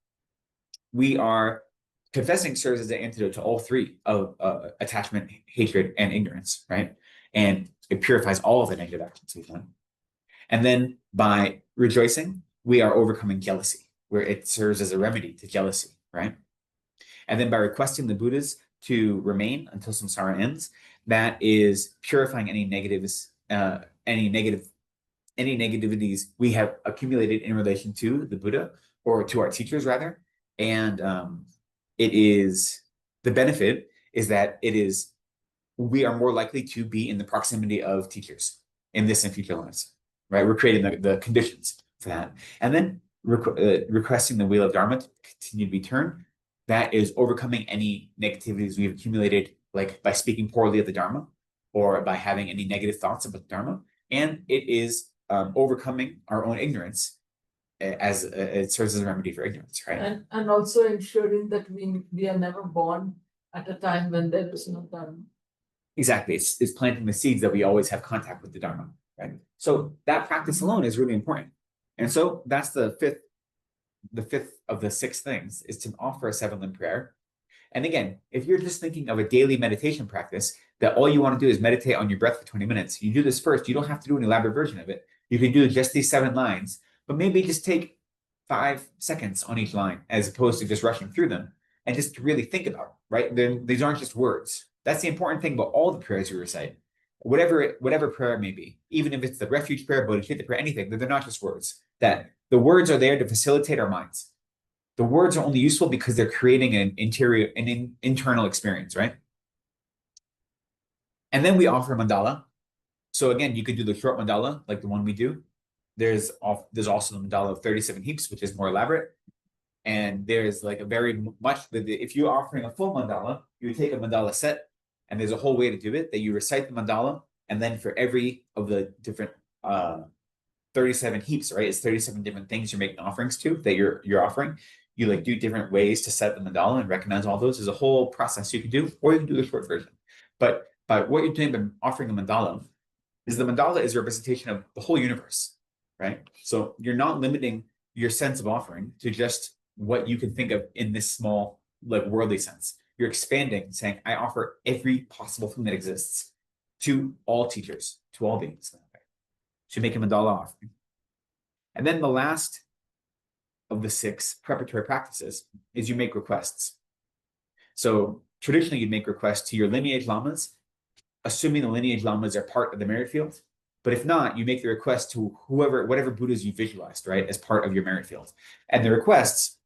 confessing serves as an antidote to all 3 of attachment, hatred, and ignorance, right? And it purifies all of the negative actions we've done. And then by rejoicing, we are overcoming jealousy, where it serves as a remedy to jealousy, right? And then by requesting the Buddhas to remain until samsara ends, that is purifying any negativities we have accumulated in relation to the Buddha, or to our teachers rather. And the benefit is that we are more likely to be in the proximity of teachers in this and future lives, right? We're creating the conditions for that. And then requesting the wheel of Dharma to continue to be turned, that is overcoming any negativities we've accumulated, like by speaking poorly of the Dharma or by having any negative thoughts about the Dharma. And it is overcoming our own ignorance, as it serves as a remedy for ignorance, right? And also ensuring that we are never born at a time when there is no Dharma. Exactly. It's planting the seeds that we always have contact with the Dharma, right? So that practice alone is really important. And so that's the fifth of the 6 things, is to offer a 7-limb prayer. And again, if you're just thinking of a daily meditation practice that all you want to do is meditate on your breath for 20 minutes, you do this first. You don't have to do an elaborate version of it. You can do just these 7 lines, but maybe just take 5 seconds on each line as opposed to just rushing through them, and just to really think about it, right? Then these aren't just words. That's the important thing about all the prayers we recite. Whatever prayer it may be, even if it's the refuge prayer, bodhicitta prayer, anything, they're not just words. That the words are there to facilitate our minds. The words are only useful because they're creating an internal experience, right? And then we offer mandala. So again, you could do the short mandala, like the one we do. There's also the mandala of 37 heaps, which is more elaborate. And there's like if you're offering a full mandala, you would take a mandala set, and there's a whole way to do it, that you recite the mandala, and then for every of the different 37 heaps, right? It's 37 different things you're making offerings to, that you're offering. You like do different ways to set the mandala and recognize all those. There's a whole process you can do, or you can do the short version. But by what you're doing by offering the mandala is a representation of the whole universe, right? So you're not limiting your sense of offering to just what you can think of in this small, like worldly sense. You're expanding, saying, I offer every possible thing that exists to all teachers, to all beings. To make him a dollar offering. And then the last of the 6 preparatory practices is you make requests. So traditionally, you'd make requests to your lineage lamas, assuming the lineage lamas are part of the merit field. But if not, you make the request to whatever Buddhas you visualized, right, as part of your merit field. And the requests,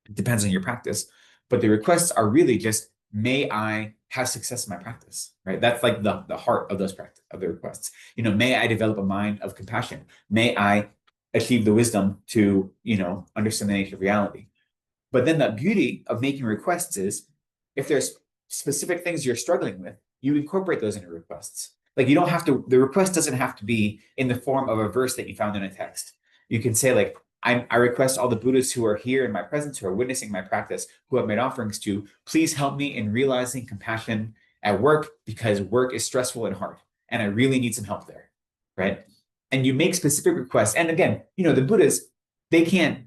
it depends on your practice, but the requests are really just, may I have success in my practice, right? That's like the heart of the requests. May I develop a mind of compassion? May I achieve the wisdom to, understand the nature of reality? But then the beauty of making requests is, if there's specific things you're struggling with, you incorporate those into requests. Like you don't have to, the request doesn't have to be in the form of a verse that you found in a text. You can say like, I request all the Buddhists who are here in my presence, who are witnessing my practice, who have made offerings to, please help me in realizing compassion at work, because work is stressful and hard, and I really need some help there, right? And you make specific requests. And again, the Buddhists, they can't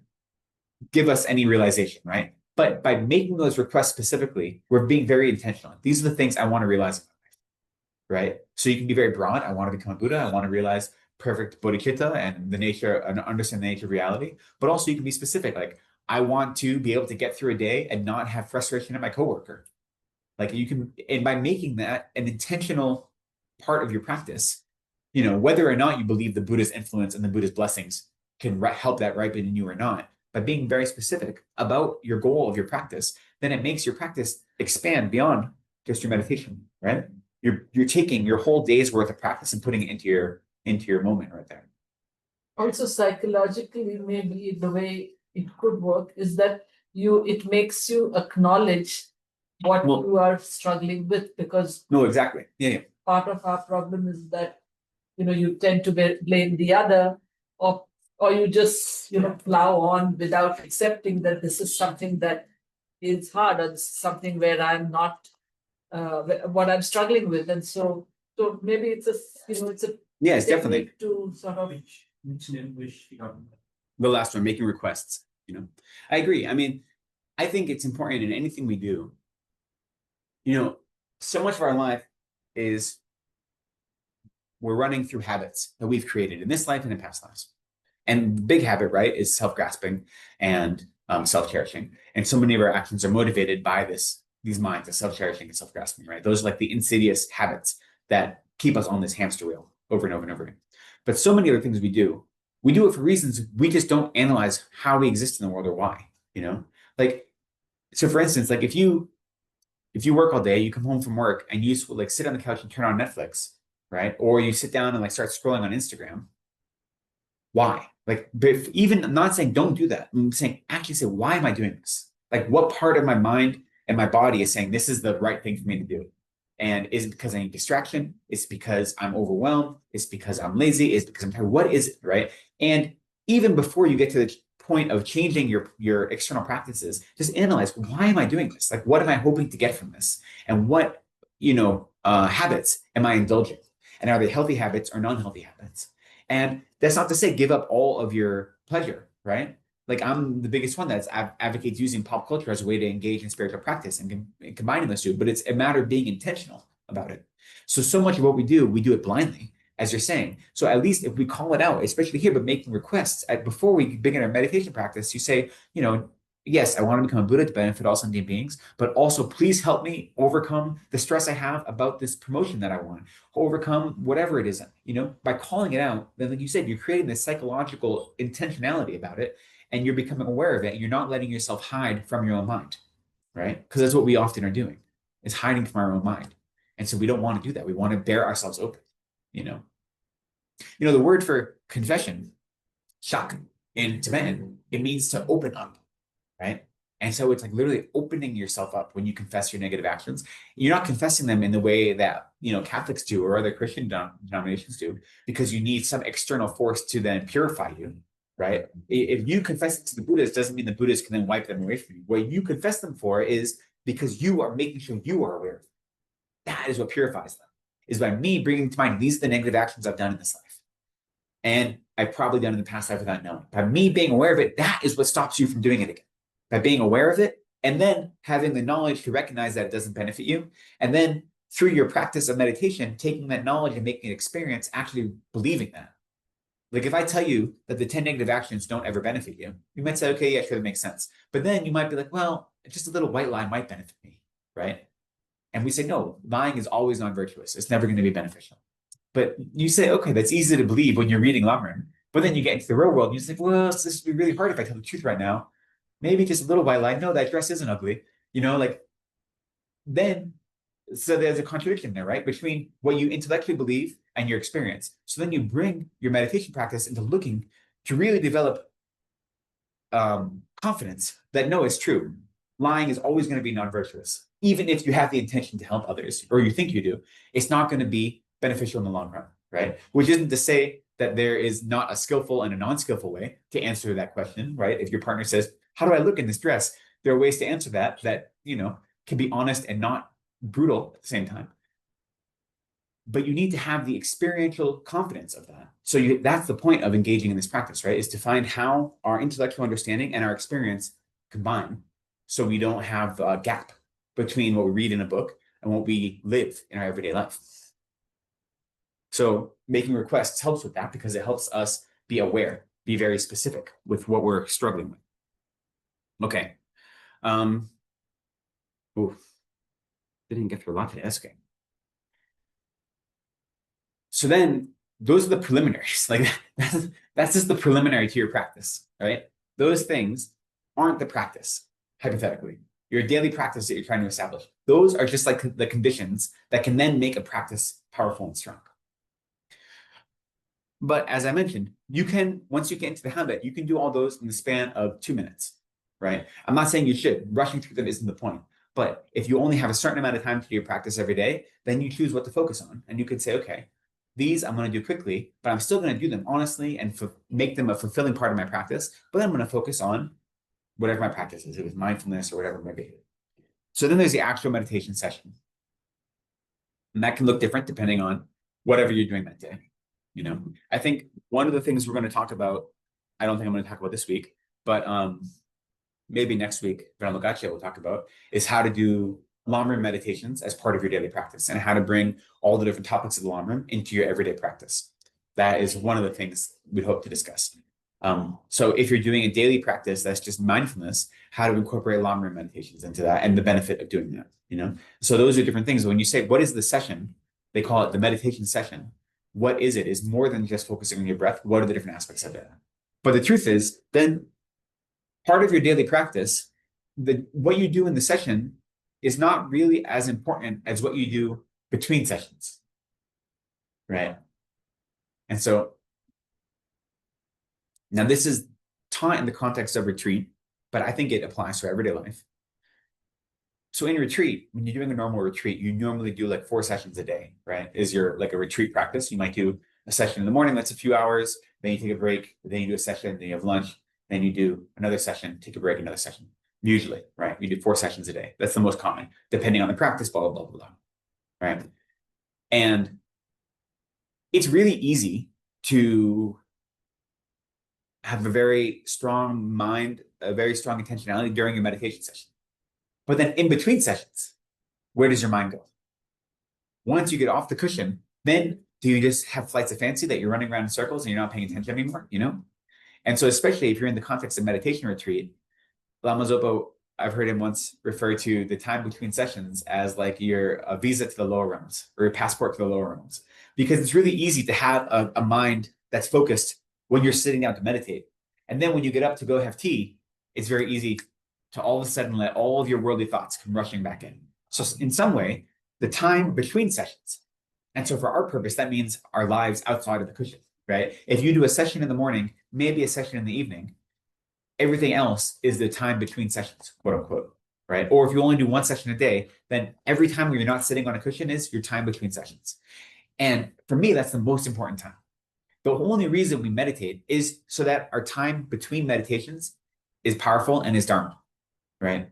give us any realization, right? But by making those requests specifically, we're being very intentional. These are the things I want to realize in my life, right? So you can be very broad. I want to become a Buddha. I want to realize perfect bodhicitta and the nature and understand the nature of reality. But also you can be specific, like, I want to be able to get through a day and not have frustration at my coworker. Like you can, and by making that an intentional part of your practice, whether or not you believe the Buddha's influence and the Buddha's blessings can help that ripen in you or not, by being very specific about your goal of your practice, then it makes your practice expand beyond just your meditation, right? You're taking your whole day's worth of practice and putting it into your moment right there. Also, psychologically, maybe the way it could work is that it makes you acknowledge what you are struggling with, because no, exactly. Yeah. part of our problem is that you tend to blame the other, or you just plow on without accepting that this is something that is hard, or this is something where I'm not what I'm struggling with. And so maybe it's a Yes, definitely. To sort of the last one, making requests. I agree. I mean, I think it's important in anything we do. So much of our life is we're running through habits that we've created in this life and in past lives. And the big habit, right, is self-grasping and self-cherishing. And so many of our actions are motivated by these minds of self-cherishing and self-grasping, right? Those are like the insidious habits that keep us on this hamster wheel over and over and over again. But so many other things we do it for reasons we just don't analyze how we exist in the world or why, Like, so for instance, like if you work all day, you come home from work and you just like sit on the couch and turn on Netflix, right? Or you sit down and like start scrolling on Instagram. Why? Like, but even, I'm not saying don't do that. I'm saying actually say, why am I doing this? Like, what part of my mind and my body is saying this is the right thing for me to do? And is it because I need distraction? Is it because I'm overwhelmed? Is it because I'm lazy? Is it because I'm tired? What is it, right? And even before you get to the point of changing your external practices, just analyze, why am I doing this? Like, what am I hoping to get from this? And what, habits am I indulging? And are they healthy habits or non-healthy habits? And that's not to say give up all of your pleasure, right? Like I'm the biggest one that advocates using pop culture as a way to engage in spiritual practice and combining those two, but it's a matter of being intentional about it. So much of what we do it blindly, as you're saying. So at least if we call it out, especially here, but making requests before we begin our meditation practice, you say, yes, I want to become a Buddha to benefit all sentient beings, but also please help me overcome the stress I have about this promotion that I want, overcome whatever it is, by calling it out. Then, like you said, you're creating this psychological intentionality about it, and you're becoming aware of it. And you're not letting yourself hide from your own mind, right? Because that's what we often are doing, is hiding from our own mind. And so we don't want to do that. We want to bear ourselves open, the word for confession, shak, in Tibetan, it means to open up. Right? And so it's like literally opening yourself up when you confess your negative actions. You're not confessing them in the way that, Catholics do or other Christian denominations do, because you need some external force to then purify you, right? If you confess it to the Buddhists, doesn't mean the Buddhists can then wipe them away from you. What you confess them for is because you are making sure you are aware of them. That is what purifies them, is by me bringing to mind, these are the negative actions I've done in this life. And I've probably done in the past life without knowing. By me being aware of it, that is what stops you from doing it again. By being aware of it, and then having the knowledge to recognize that it doesn't benefit you, and then through your practice of meditation, taking that knowledge and making an experience, actually believing that. Like if I tell you that the 10 negative actions don't ever benefit you, you might say, okay, yeah, sure, that makes sense. But then you might be like, well, just a little white lie might benefit me, right? And we say, no, lying is always non-virtuous. It's never going to be beneficial. But you say, okay, that's easy to believe when you're reading Lamrim. But then you get into the real world and you say, well, this would be really hard if I tell the truth right now. Maybe just a little white lie. No, that dress isn't ugly. Like then, so there's a contradiction there, right? Between what you intellectually believe and your experience. So then you bring your meditation practice into looking to really develop confidence that no, it's true. Lying is always going to be non-virtuous. Even if you have the intention to help others, or you think you do, it's not going to be beneficial in the long run, right? Which isn't to say that there is not a skillful and a non-skillful way to answer that question, right? If your partner says, how do I look in this dress? There are ways to answer that can be honest and not brutal at the same time. But you need to have the experiential confidence of that. So that's the point of engaging in this practice, right? Is to find how our intellectual understanding and our experience combine so we don't have a gap between what we read in a book and what we live in our everyday life. So making requests helps with that because it helps us be aware, be very specific with what we're struggling with. Okay. Didn't get through a lot today. That's okay. So then those are the preliminaries. Like that's just the preliminary to your practice, right? Those things aren't the practice, hypothetically. Your daily practice that you're trying to establish. Those are just like the conditions that can then make a practice powerful and strong. But as I mentioned, you can, once you get into the habit, you can do all those in the span of 2 minutes, right? I'm not saying you should. Rushing through them isn't the point. But if you only have a certain amount of time to do your practice every day, then you choose what to focus on. And you could say, okay, these I'm going to do quickly, but I'm still going to do them honestly and make them a fulfilling part of my practice. But I'm going to focus on whatever my practice is. It was mindfulness or whatever it may be. So then there's the actual meditation session. And that can look different depending on whatever you're doing that day. I think one of the things we're going to talk about, I don't think I'm going to talk about this week, but maybe next week, Brahmagacha will talk about, is how to do Lamrim meditations as part of your daily practice and how to bring all the different topics of the Lamrim into your everyday practice. That is one of the things we hope to discuss. So if you're doing a daily practice that's just mindfulness, how to incorporate Lamrim meditations into that and the benefit of doing that, So those are different things. When you say, what is the session? They call it the meditation session. What is it? Is more than just focusing on your breath. What are the different aspects of it? But the truth is, then part of your daily practice, what you do in the session is not really as important as what you do between sessions, right? And so now this is taught in the context of retreat, but I think it applies to everyday life. So in retreat, when you're doing a normal retreat, you normally do like 4 sessions a day, right? Is your like a retreat practice. You might do a session in the morning, that's a few hours, then you take a break, then you do a session, then you have lunch, then you do another session, take a break, another session. Usually, right? You do 4 sessions a day. That's the most common, depending on the practice, blah, blah, blah, blah, right? And it's really easy to have a very strong mind, a very strong intentionality during your meditation session. But then in between sessions, where does your mind go? Once you get off the cushion, then do you just have flights of fancy that you're running around in circles and you're not paying attention anymore, And so especially if you're in the context of meditation retreat, Lama Zopa, I've heard him once refer to the time between sessions as like your visa to the lower realms or your passport to the lower realms, because it's really easy to have a mind that's focused when you're sitting down to meditate. And then when you get up to go have tea, it's very easy to all of a sudden let all of your worldly thoughts come rushing back in. So in some way, the time between sessions. And so for our purpose, that means our lives outside of the cushion, right? If you do a session in the morning, maybe a session in the evening, everything else is the time between sessions, quote unquote, right? Or if you only do 1 session a day, then every time where you're not sitting on a cushion is your time between sessions. And for me, that's the most important time. The only reason we meditate is so that our time between meditations is powerful and is Dharma, right?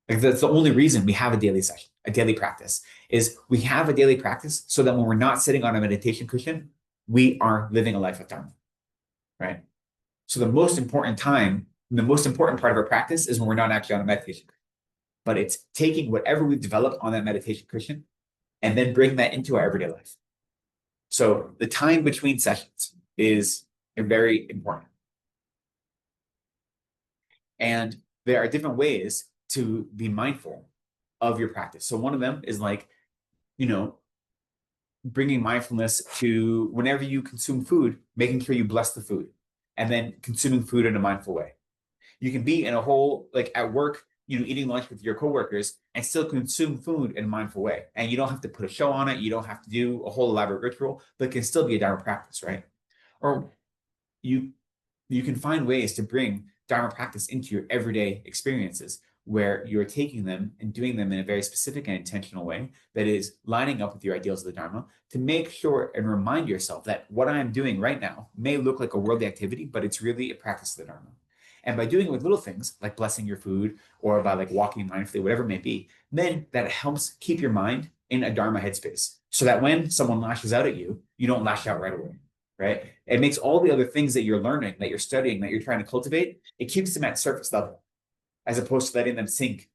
Like that's the only reason we have a daily session, a daily practice, is we have a daily practice so that when we're not sitting on a meditation cushion, we are living a life of Dharma. right? So the most important time, the most important part of our practice is when we're not actually on a meditation cushion. But it's taking whatever we've developed on that meditation cushion and then bring that into our everyday life. So the time between sessions is very important. And there are different ways to be mindful of your practice. So one of them is like, bringing mindfulness to whenever you consume food, making sure you bless the food and then consuming food in a mindful way. You can be in a whole, like at work, eating lunch with your coworkers and still consume food in a mindful way. And you don't have to put a show on it. You don't have to do a whole elaborate ritual, but it can still be a Dharma practice, right? Or you can find ways to bring Dharma practice into your everyday experiences where you're taking them and doing them in a very specific and intentional way that is lining up with your ideals of the Dharma to make sure and remind yourself that what I'm doing right now may look like a worldly activity, but it's really a practice of the Dharma. And by doing it with little things like blessing your food or by like walking mindfully, whatever it may be, then that helps keep your mind in a Dharma headspace so that when someone lashes out at you, you don't lash out right away, right? It makes all the other things that you're learning, that you're studying, that you're trying to cultivate, it keeps them at surface level as opposed to letting them sink,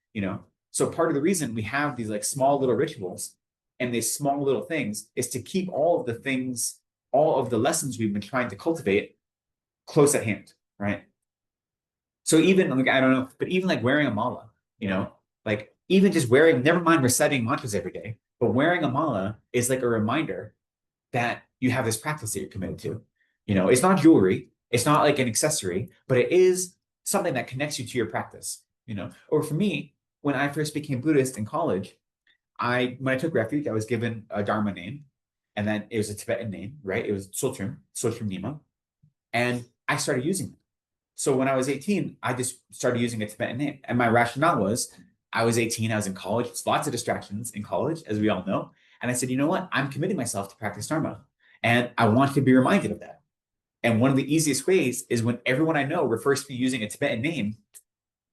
So part of the reason we have these like small little rituals and these small little things is to keep all of the things, all of the lessons we've been trying to cultivate close at hand, right? So even like, I don't know, but even like wearing a mala, like even just wearing, never mind reciting mantras every day, but wearing a mala is like a reminder that you have this practice that you're committed to. It's not jewelry, it's not like an accessory, but it is something that connects you to your practice, Or for me, when I first became Buddhist in college, when I took refuge, I was given a Dharma name, and then it was a Tibetan name, right? It was Sochum Nima, and I started using it. So when I was 18, I just started using a Tibetan name. And my rationale was, I was 18, I was in college, it's lots of distractions in college, as we all know. And I said, you know what? I'm committing myself to practice Dharma. And I want to be reminded of that. And one of the easiest ways is when everyone I know refers to me using a Tibetan name,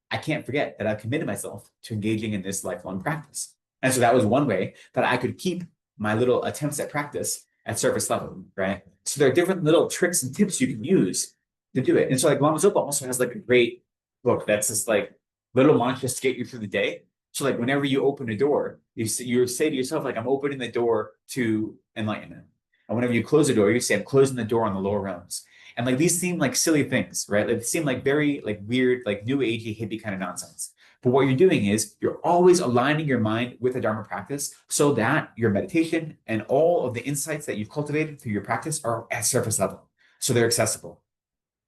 I can't forget that I've committed myself to engaging in this lifelong practice. And so that was one way that I could keep my little attempts at practice at surface level, right? So there are different little tricks and tips you can use to do it. And so like Lama Zopa also has like a great book that's just like little mantras to get you through the day. So like whenever you open a door, you say to yourself, like, I'm opening the door to enlightenment. And whenever you close the door, you say, I'm closing the door on the lower realms. And like these seem like silly things, right? Like they seem like very like weird, like new agey hippie kind of nonsense. But what you're doing is you're always aligning your mind with the Dharma practice so that your meditation and all of the insights that you've cultivated through your practice are at surface level. So they're accessible,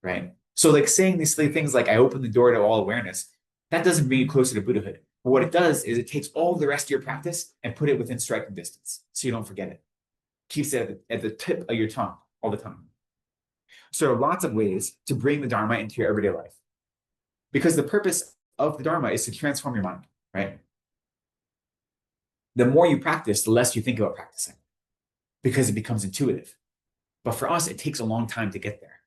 right? So like saying these silly things like I open the door to all awareness, that doesn't bring you closer to Buddhahood. But what it does is it takes all the rest of your practice and put it within striking distance so you don't forget it. Keeps it at the tip of your tongue all the time. So there are lots of ways to bring the Dharma into your everyday life. Because the purpose of the Dharma is to transform your mind, right? The more you practice, the less you think about practicing because it becomes intuitive. But for us, it takes a long time to get there.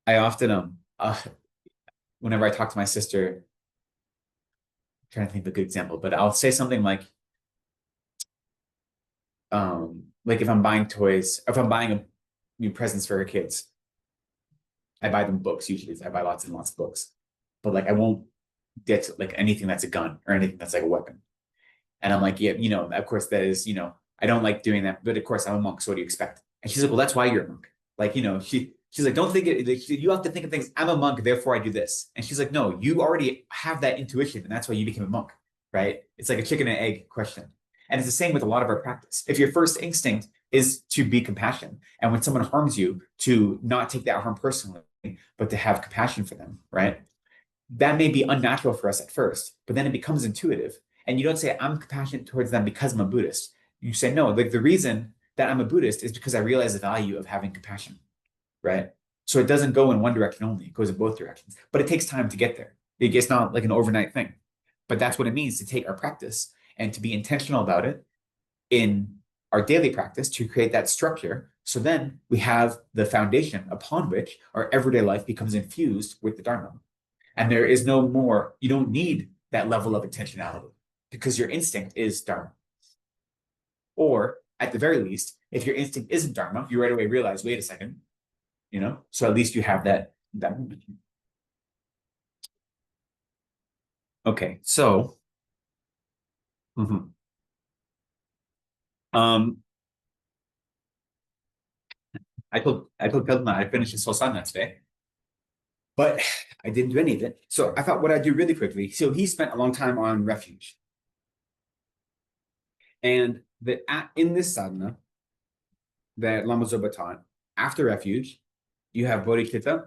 I often, whenever I talk to my sister, I'm trying to think of a good example, but I'll say something like if I'm buying toys, if I'm buying new presents for her kids, I buy them books usually. I buy lots and lots of books, but like I won't get like anything that's a gun or anything that's like a weapon. And I'm like, yeah, of course that is, I don't like doing that, but of course I'm a monk. So what do you expect? And she's like, well, that's why you're a monk. Like, she's like, don't think it, you have to think of things. I'm a monk, therefore I do this. And she's like, no, you already have that intuition, and that's why you became a monk, right? It's like a chicken and egg question. And it's the same with a lot of our practice. If your first instinct is to be compassion, and when someone harms you, to not take that harm personally, but to have compassion for them, right? That may be unnatural for us at first, but then it becomes intuitive. And you don't say, I'm compassionate towards them because I'm a Buddhist. You say, no, like the reason that I'm a Buddhist is because I realize the value of having compassion, right? So it doesn't go in one direction only, it goes in both directions. But it takes time to get there. It's not like an overnight thing. But that's what it means to take our practice and to be intentional about it in our daily practice to create that structure. So then we have the foundation upon which our everyday life becomes infused with the Dharma. And there is no more, you don't need that level of intentionality because your instinct is Dharma. Or at the very least, if your instinct isn't Dharma, you right away realize, wait a second, so at least you have that movement. Okay, so I told Piltma I finished his whole sadhana today, but I didn't do any of it. So I thought what I'd do really quickly. So he spent a long time on refuge. And in this sadhana that Lama Zopa taught, after refuge, you have bodhicitta,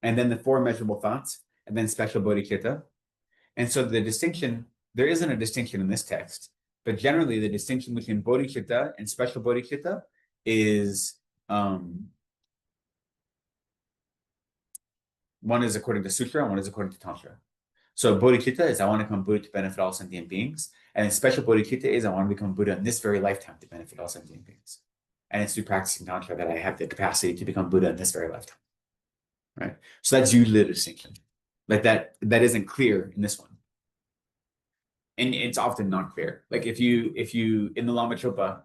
and then the 4 measurable thoughts, and then special bodhicitta. And so the distinction, there isn't a distinction in this text, but generally the distinction between bodhicitta and special bodhicitta is one is according to sutra and one is according to tantra. So bodhicitta is I want to become Buddha to benefit all sentient beings, and special bodhicitta is I want to become Buddha in this very lifetime to benefit all sentient beings. And it's through practicing tantra that I have the capacity to become Buddha in this very lifetime. Right? So that's usually the distinction. Like that isn't clear in this one. And it's often not clear. Like if you in the Lama Chopa,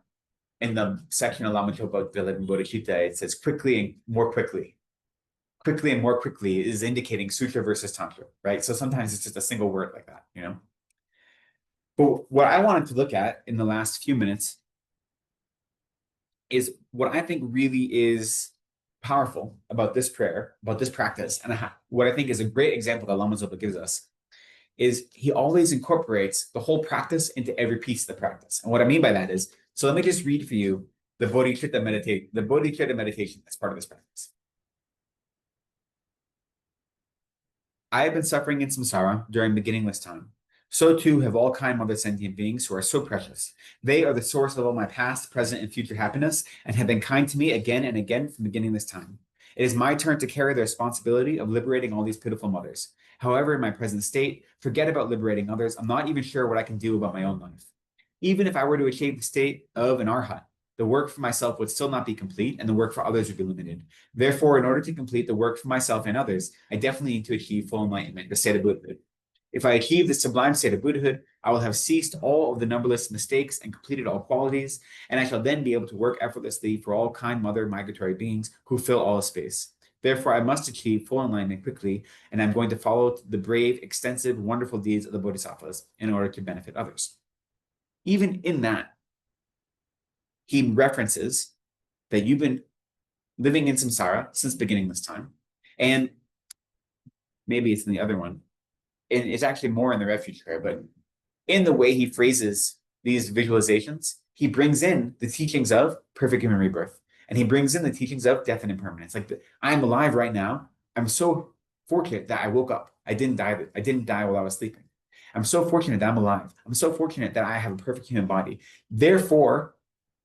in the section of Lama Chopa, the Lekden Bodhicitta, it says quickly and more quickly. Quickly and more quickly is indicating sutra versus tantra, right? So sometimes it's just a single word like that, But what I wanted to look at in the last few minutes is what I think really is powerful about this prayer, about this practice, and what I think is a great example that Lama Zopa gives us is he always incorporates the whole practice into every piece of the practice. And what I mean by that is, so let me just read for you the bodhicitta meditation that's part of this practice. I have been suffering in samsara during beginningless time. So too have all kind mother sentient beings who are so precious. They are the source of all my past, present, and future happiness, and have been kind to me again and again from beginningless time. It is my turn to carry the responsibility of liberating all these pitiful mothers. However, in my present state, forget about liberating others. I'm not even sure what I can do about my own life. Even if I were to achieve the state of an arhat, the work for myself would still not be complete, and the work for others would be limited. Therefore, in order to complete the work for myself and others, I definitely need to achieve full enlightenment, the state of Buddhahood. If I achieve the sublime state of Buddhahood, I will have ceased all of the numberless mistakes and completed all qualities, and I shall then be able to work effortlessly for all kind mother migratory beings who fill all space. Therefore, I must achieve full enlightenment quickly, and I'm going to follow the brave, extensive, wonderful deeds of the Bodhisattvas in order to benefit others. Even in that, he references that you've been living in samsara since beginningless time, and maybe it's in the other one, and it's actually more in the refuge prayer, but in the way he phrases these visualizations, he brings in the teachings of perfect human rebirth, and he brings in the teachings of death and impermanence. Like I'm alive right now. I'm so fortunate that I woke up. I didn't die while I was sleeping. I'm so fortunate that I'm alive. I'm so fortunate that I have a perfect human body. Therefore,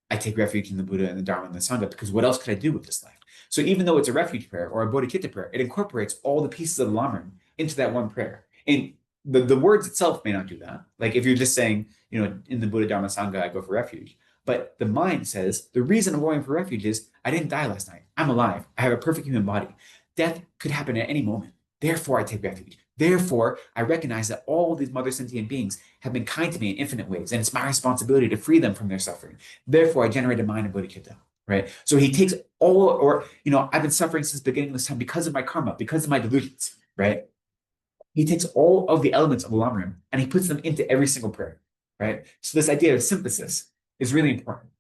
I take refuge in the Buddha and the Dharma and the Sangha, because what else could I do with this life? So even though it's a refuge prayer or a bodhicitta prayer, it incorporates all the pieces of the Lamrim into that one prayer. And the words itself may not do that. Like if you're just saying, in the Buddha, Dharma, Sangha, I go for refuge. But the mind says, the reason I'm going for refuge is I didn't die last night. I'm alive. I have a perfect human body. Death could happen at any moment. Therefore, I take refuge. Therefore, I recognize that all these mother sentient beings have been kind to me in infinite ways, and it's my responsibility to free them from their suffering. Therefore, I generate a mind of bodhicitta, right? So he takes I've been suffering since beginningless time because of my karma, because of my delusions, right? He takes all of the elements of the Lamrim and he puts them into every single prayer, right? So this idea of synthesis is really important.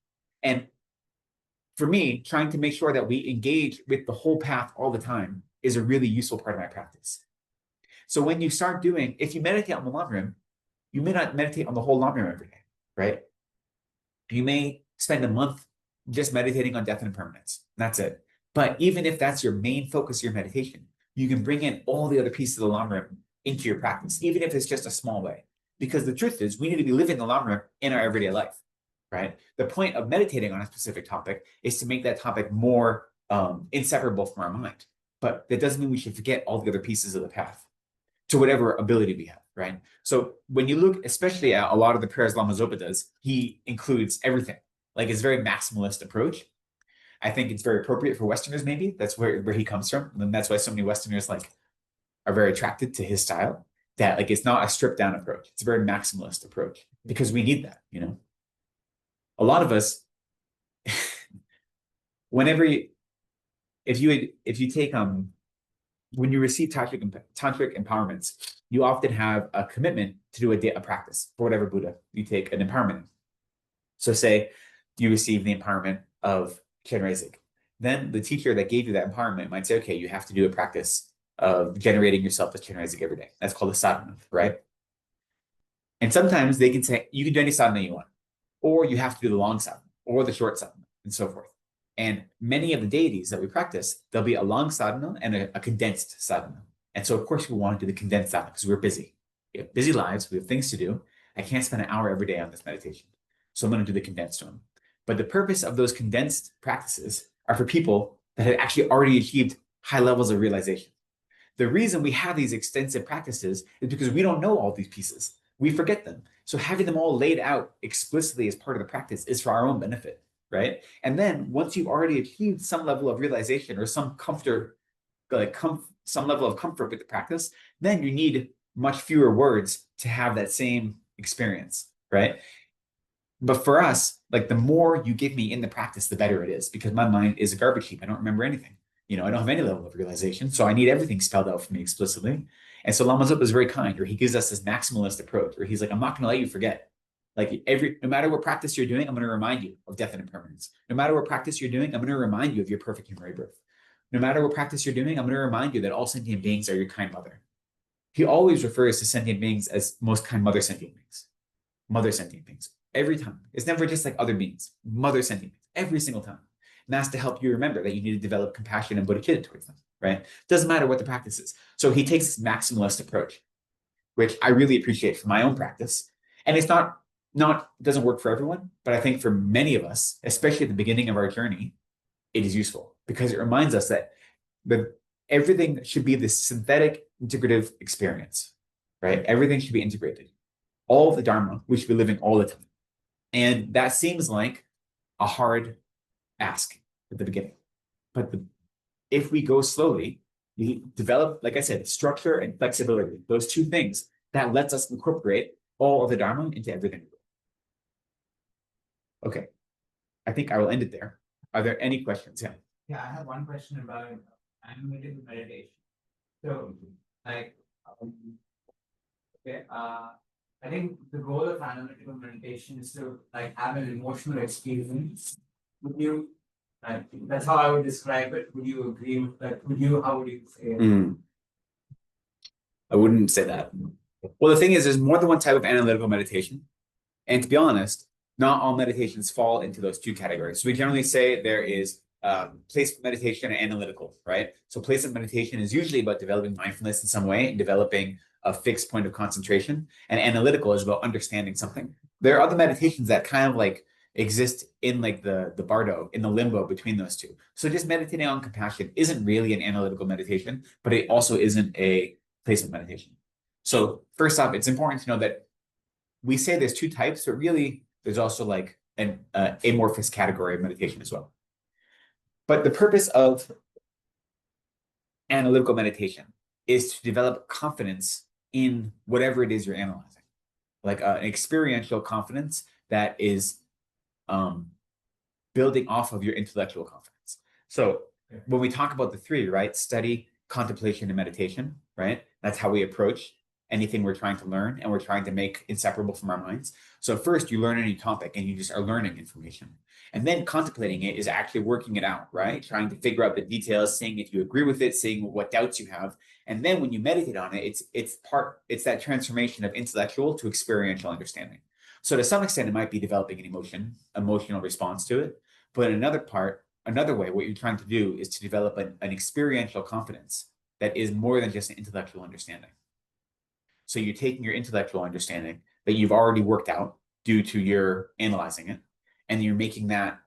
And for me, trying to make sure that we engage with the whole path all the time is a really useful part of my practice. So when you start if you meditate on the Lamrim, you may not meditate on the whole Lamrim every day, right? You may spend a month just meditating on death and impermanence. That's it. But even if that's your main focus of your meditation, you can bring in all the other pieces of the Lamrim into your practice, even if it's just a small way. Because the truth is, we need to be living the Lamrim in our everyday life, right? The point of meditating on a specific topic is to make that topic more inseparable from our mind. But that doesn't mean we should forget all the other pieces of the path to whatever ability we have, right? So when you look, especially at a lot of the prayers Lama Zopa does, he includes everything. Like it's a very maximalist approach. I think it's very appropriate for Westerners, maybe. That's where he comes from. And that's why so many Westerners are very attracted to his style. That it's not a stripped down approach. It's a very maximalist approach because we need that, A lot of us whenever you, if you take when you receive tantric empowerments, you often have a commitment to do a practice for whatever Buddha you take an empowerment. So say you receive the empowerment of Chenrezig. Then the teacher that gave you that empowerment might say, okay, you have to do a practice of generating yourself as Chenrezig every day. That's called a sadhana, right? And sometimes they can say, you can do any sadhana you want, or you have to do the long sadhana or the short sadhana and so forth. And many of the deities that we practice, there'll be a long sadhana and a condensed sadhana. And so of course we want to do the condensed sadhana because we're busy. We have busy lives, we have things to do. I can't spend an hour every day on this meditation. So I'm going to do the condensed one. But the purpose of those condensed practices are for people that had actually already achieved high levels of realization. The reason we have these extensive practices is because we don't know all these pieces. We forget them. So having them all laid out explicitly as part of the practice is for our own benefit, right? And then once you've already achieved some level of realization or some comfort, some level of comfort with the practice, then you need much fewer words to have that same experience, right? But for us, like the more you give me in the practice, the better it is, because my mind is a garbage heap. I don't remember anything. I don't have any level of realization. So I need everything spelled out for me explicitly. And so Lama Zopa is very kind, or he gives us this maximalist approach, where he's like, I'm not going to let you forget. Like no matter what practice you're doing, I'm going to remind you of death and impermanence. No matter what practice you're doing, I'm going to remind you of your perfect human rebirth. No matter what practice you're doing, I'm going to remind you that all sentient beings are your kind mother. He always refers to sentient beings as most kind mother sentient beings. Mother sentient beings. Every time. It's never just like other beings. Mother sentient beings. Every single time. And that's to help you remember that you need to develop compassion and bodhicitta towards them, right? Doesn't matter what the practice is. So he takes this maximalist approach, which I really appreciate for my own practice. And it's not doesn't work for everyone, but I think for many of us, especially at the beginning of our journey, it is useful because it reminds us that everything should be this synthetic integrative experience, right? Everything should be integrated. All of the Dharma, we should be living all the time. And that seems like a hard ask at the beginning. But if we go slowly, we develop, like I said, structure and flexibility. Those two things that lets us incorporate all of the Dharma into everything. Okay, I think I will end it there. Are there any questions? Yeah. Yeah, I have one question about animated meditation. So, like, okay, I think the goal of analytical meditation is to like have an emotional experience. Would you, like, that's how I would describe it. Would you agree with that? How would you say it? I wouldn't say that. Well, the thing is, there's more than one type of analytical meditation. And to be honest, not all meditations fall into those two categories. So we generally say there is placement meditation and analytical, right? So placement meditation is usually about developing mindfulness in some way and developing a fixed point of concentration. And analytical is about understanding something. There are other meditations that kind of like exist in like the bardo, in the limbo between those two. So just meditating on compassion isn't really an analytical meditation, but it also isn't a placement meditation. So first off, it's important to know that we say there's two types, but really there's also like an amorphous category of meditation as well. But the purpose of analytical meditation is to develop confidence in whatever it is you're analyzing, like an experiential confidence that is building off of your intellectual confidence. So when we talk about the three, right, study, contemplation, and meditation, right, that's how we approach anything we're trying to learn and we're trying to make inseparable from our minds. So first you learn a new topic and you just are learning information. And then contemplating it is actually working it out, right? Trying to figure out the details, seeing if you agree with it, seeing what doubts you have. And then when you meditate on it, it's that transformation of intellectual to experiential understanding. So to some extent, it might be developing an emotional response to it. But another way, what you're trying to do is to develop an experiential confidence that is more than just an intellectual understanding. So you're taking your intellectual understanding that you've already worked out due to your analyzing it, and you're making that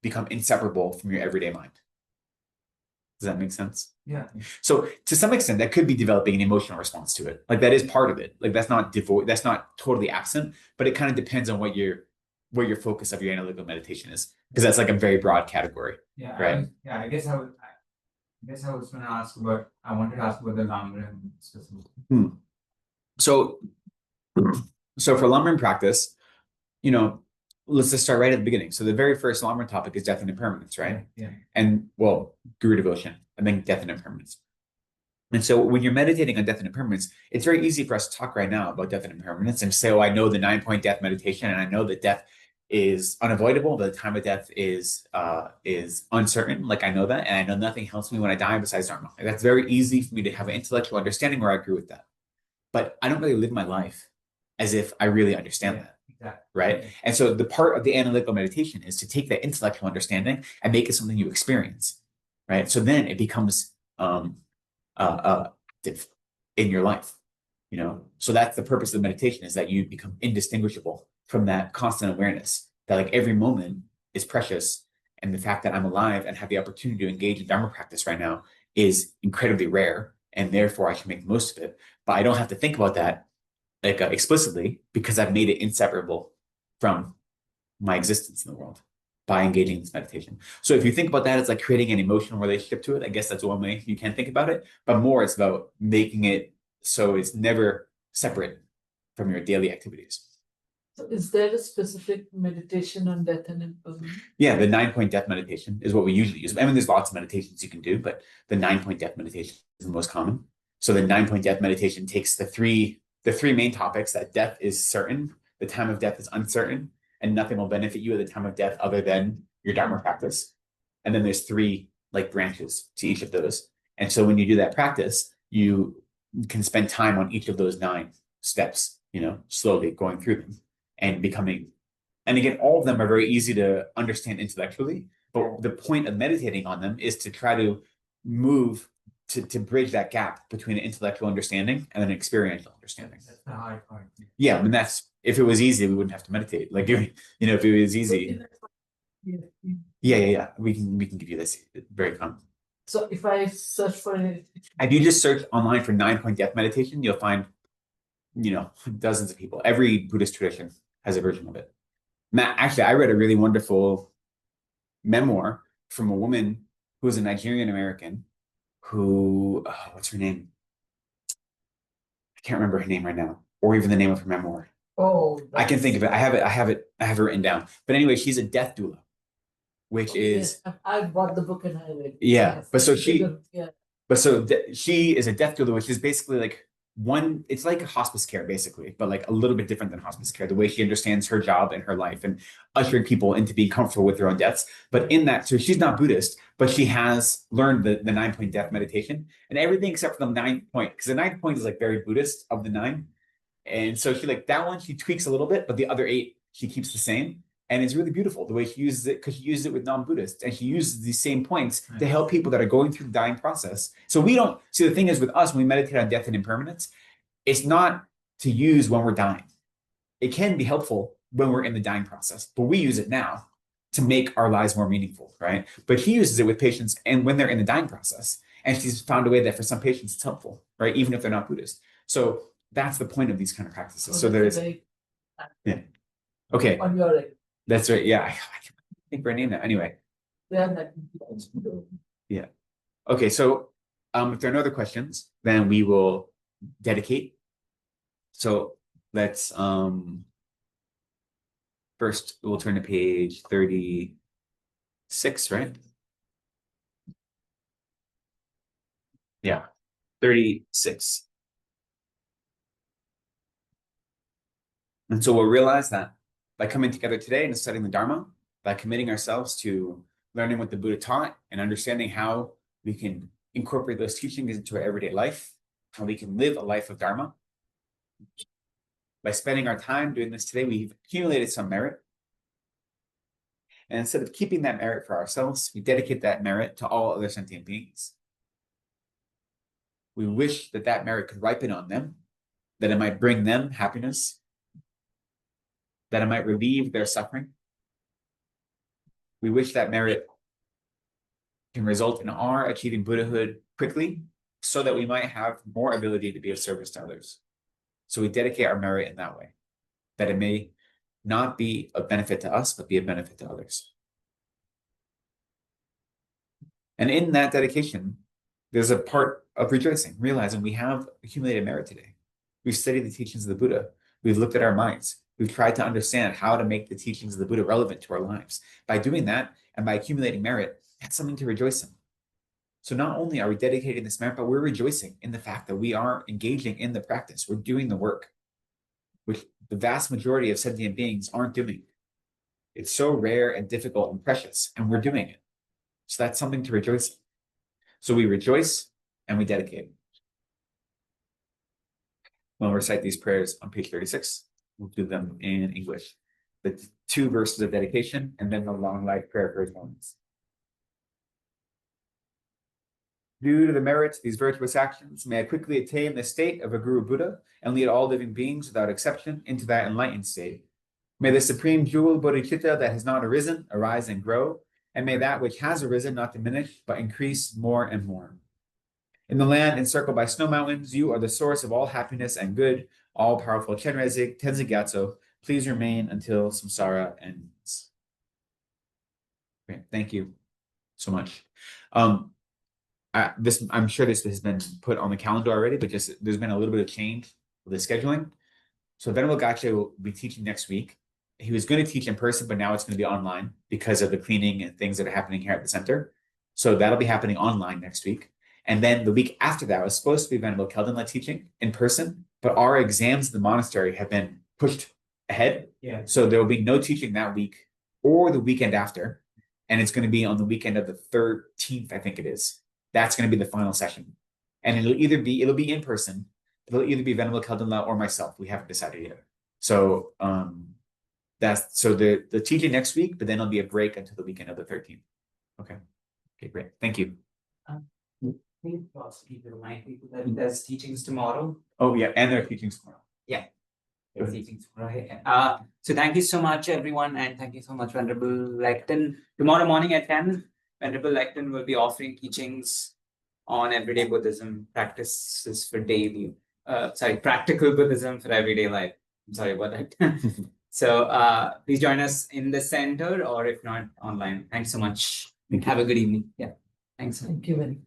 become inseparable from your everyday mind. Does that make sense? Yeah. So to some extent, that could be developing an emotional response to it. Like that is part of it. Like that's not totally absent, but it kind of depends on where your focus of your analytical meditation is, because that's like a very broad category. Yeah. Right. I guess I was going to ask about. I wanted to ask about the Lamrim specifically. So for Lamrim practice, let's just start right at the beginning. So the very first Dharma topic is death and impermanence, right? Yeah. And well, guru devotion, and then death and impermanence. And so when you're meditating on death and impermanence, it's very easy for us to talk right now about death and impermanence and say, oh, I know the 9-point death meditation, and I know that death is unavoidable. The time of death is uncertain. Like I know that, and I know nothing helps me when I die besides Dharma. Like, that's very easy for me to have an intellectual understanding where I agree with that. But I don't really live my life as if I really understand that. Exactly. Right. And so the part of the analytical meditation is to take that intellectual understanding and make it something you experience. Right. So then it becomes active in your life. So that's the purpose of the meditation, is that you become indistinguishable from that constant awareness that like every moment is precious, and the fact that I'm alive and have the opportunity to engage in Dharma practice right now is incredibly rare, and therefore I should make the most of it. But I don't have to think about that like explicitly, because I've made it inseparable from my existence in the world by engaging in this meditation. So if you think about that as like creating an emotional relationship to it, I guess that's one way you can think about it. But more, it's about making it so it's never separate from your daily activities. So is there a specific meditation on death and impermanence? Yeah, the 9-point death meditation is what we usually use. I mean, there's lots of meditations you can do, but the 9-point death meditation is the most common. So the 9-point death meditation takes the three main topics: that death is certain, the time of death is uncertain, and nothing will benefit you at the time of death other than your Dharma practice. And then there's 3 like branches to each of those. And so when you do that practice, you can spend time on each of those 9 steps, slowly going through them and becoming. And again, all of them are very easy to understand intellectually, but the point of meditating on them is to try to move to bridge that gap between an intellectual understanding and an experiential understanding. That's the hard part. Yeah, I mean, that's, if it was easy, we wouldn't have to meditate. Like, if it was easy. Yeah. We can give you this. Very common. So if I search for it, If you just search online for 9-point death meditation, you'll find, dozens of people. Every Buddhist tradition has a version of it. Actually, I read a really wonderful memoir from a woman who was a Nigerian American who, what's her name? I can't remember her name right now, or even the name of her memoir. I can think of it. I have it written down. But anyway, she's a death doula, which is, yes, I bought the book and I read it. yeah. Yes, But so she is a death doula, which is basically like it's like a hospice care basically, but like a little bit different than hospice care, the way she understands her job and her life and ushering people into being comfortable with their own deaths. But in that, so she's not Buddhist, but she has learned the 9-point death meditation and everything except for the 9th point, because the 9th point is like very Buddhist of the 9. And so she like that one, she tweaks a little bit, but the other 8, she keeps the same. And it's really beautiful the way she uses it, because she uses it with non-Buddhists, and she uses these same points to help people that are going ththrough the dying process. So we don't see, the thing is with us, when we meditate on death and impermanence, it's not to use when we're dying. It can be helpful when we're in the dying process, but we use it now to make our lives more meaningful, right? But he uses it with patients and when they're in the dying process. And she's found a way that for some patients it's helpful, right? Even if they're not Buddhist. So that's the point of these kind of practices. So there's, yeah. Okay. On your end. That's right. Yeah. I can't think of her name now. Anyway. Yeah. Okay. So if there are no other questions, then we will dedicate. So let's first we'll turn to page 36, right? Yeah. 36. And so we'll realize that by coming together today and studying the Dharma, by committing ourselves to learning what the Buddha taught and understanding how we can incorporate those teachings into our everyday life, how we can live a life of Dharma. By spending our time doing this today, we've accumulated some merit. And instead of keeping that merit for ourselves, we dedicate that merit to all other sentient beings. We wish that that merit could ripen on them, that it might bring them happiness, that it might relieve their suffering. We wish that merit can result in our achieving Buddhahood quickly, so that we might have more ability to be of service to others. So we dedicate our merit in that way, that it may not be of benefit to us, but be of benefit to others. And in that dedication, there's a part of rejoicing, realizing we have accumulated merit today. We've studied the teachings of the Buddha. We've looked at our minds. We've tried to understand how to make the teachings of the Buddha relevant to our lives. By doing that and by accumulating merit, that's something to rejoice in. So not only are we dedicating this merit, but we're rejoicing in the fact that we are engaging in the practice. We're doing the work, which the vast majority of sentient beings aren't doing. It's so rare and difficult and precious, and we're doing it. So that's something to rejoice in. So we rejoice and we dedicate. We'll recite these prayers on page 36. We'll do them in English. The 2 verses of dedication and then the long life prayer for his holiness. Due to the merits of these virtuous actions, may I quickly attain the state of a Guru Buddha and lead all living beings without exception into that enlightened state. May the supreme jewel bodhicitta that has not arisen arise and grow, and may that which has arisen not diminish, but increase more and more. In the land encircled by snow mountains, you are the source of all happiness and good, all-powerful Chenrezig Tenzin Gyatso. Please remain until samsara ends. Great, thank you so much. I'm sure this has been put on the calendar already, but just there's been a little bit of change with the scheduling. So Venerable Gache will be teaching next week. He was going to teach in person, but now it's going to be online because of the cleaning and things that are happening here at the center. So that'll be happening online next week. And then the week after that was supposed to be Venerable Kelden teaching in person, but our exams in the monastery have been pushed ahead. Yeah. So there will be no teaching that week or the weekend after. And it's going to be on the weekend of the 13th, I think it is. That's going to be the final session. And it'll be in person. It'll either be Venerable Kelden or myself. We haven't decided yet. So the teaching next week, but then it'll be a break until the weekend of the 13th. Okay, great. Thank you. Please also keep in mind people that there's teachings tomorrow. Oh yeah, and there are teachings tomorrow. Yeah. There's teachings tomorrow. So thank you so much, everyone, and thank you so much, Venerable Lekden. Tomorrow morning at 10, Venerable Lekden will be offering teachings on everyday Buddhism practices for daily. Practical Buddhism for everyday life. I'm sorry about that. So please join us in the center, or if not, online. Thanks so much. Have a good evening. Yeah. Thanks. Thank you very much.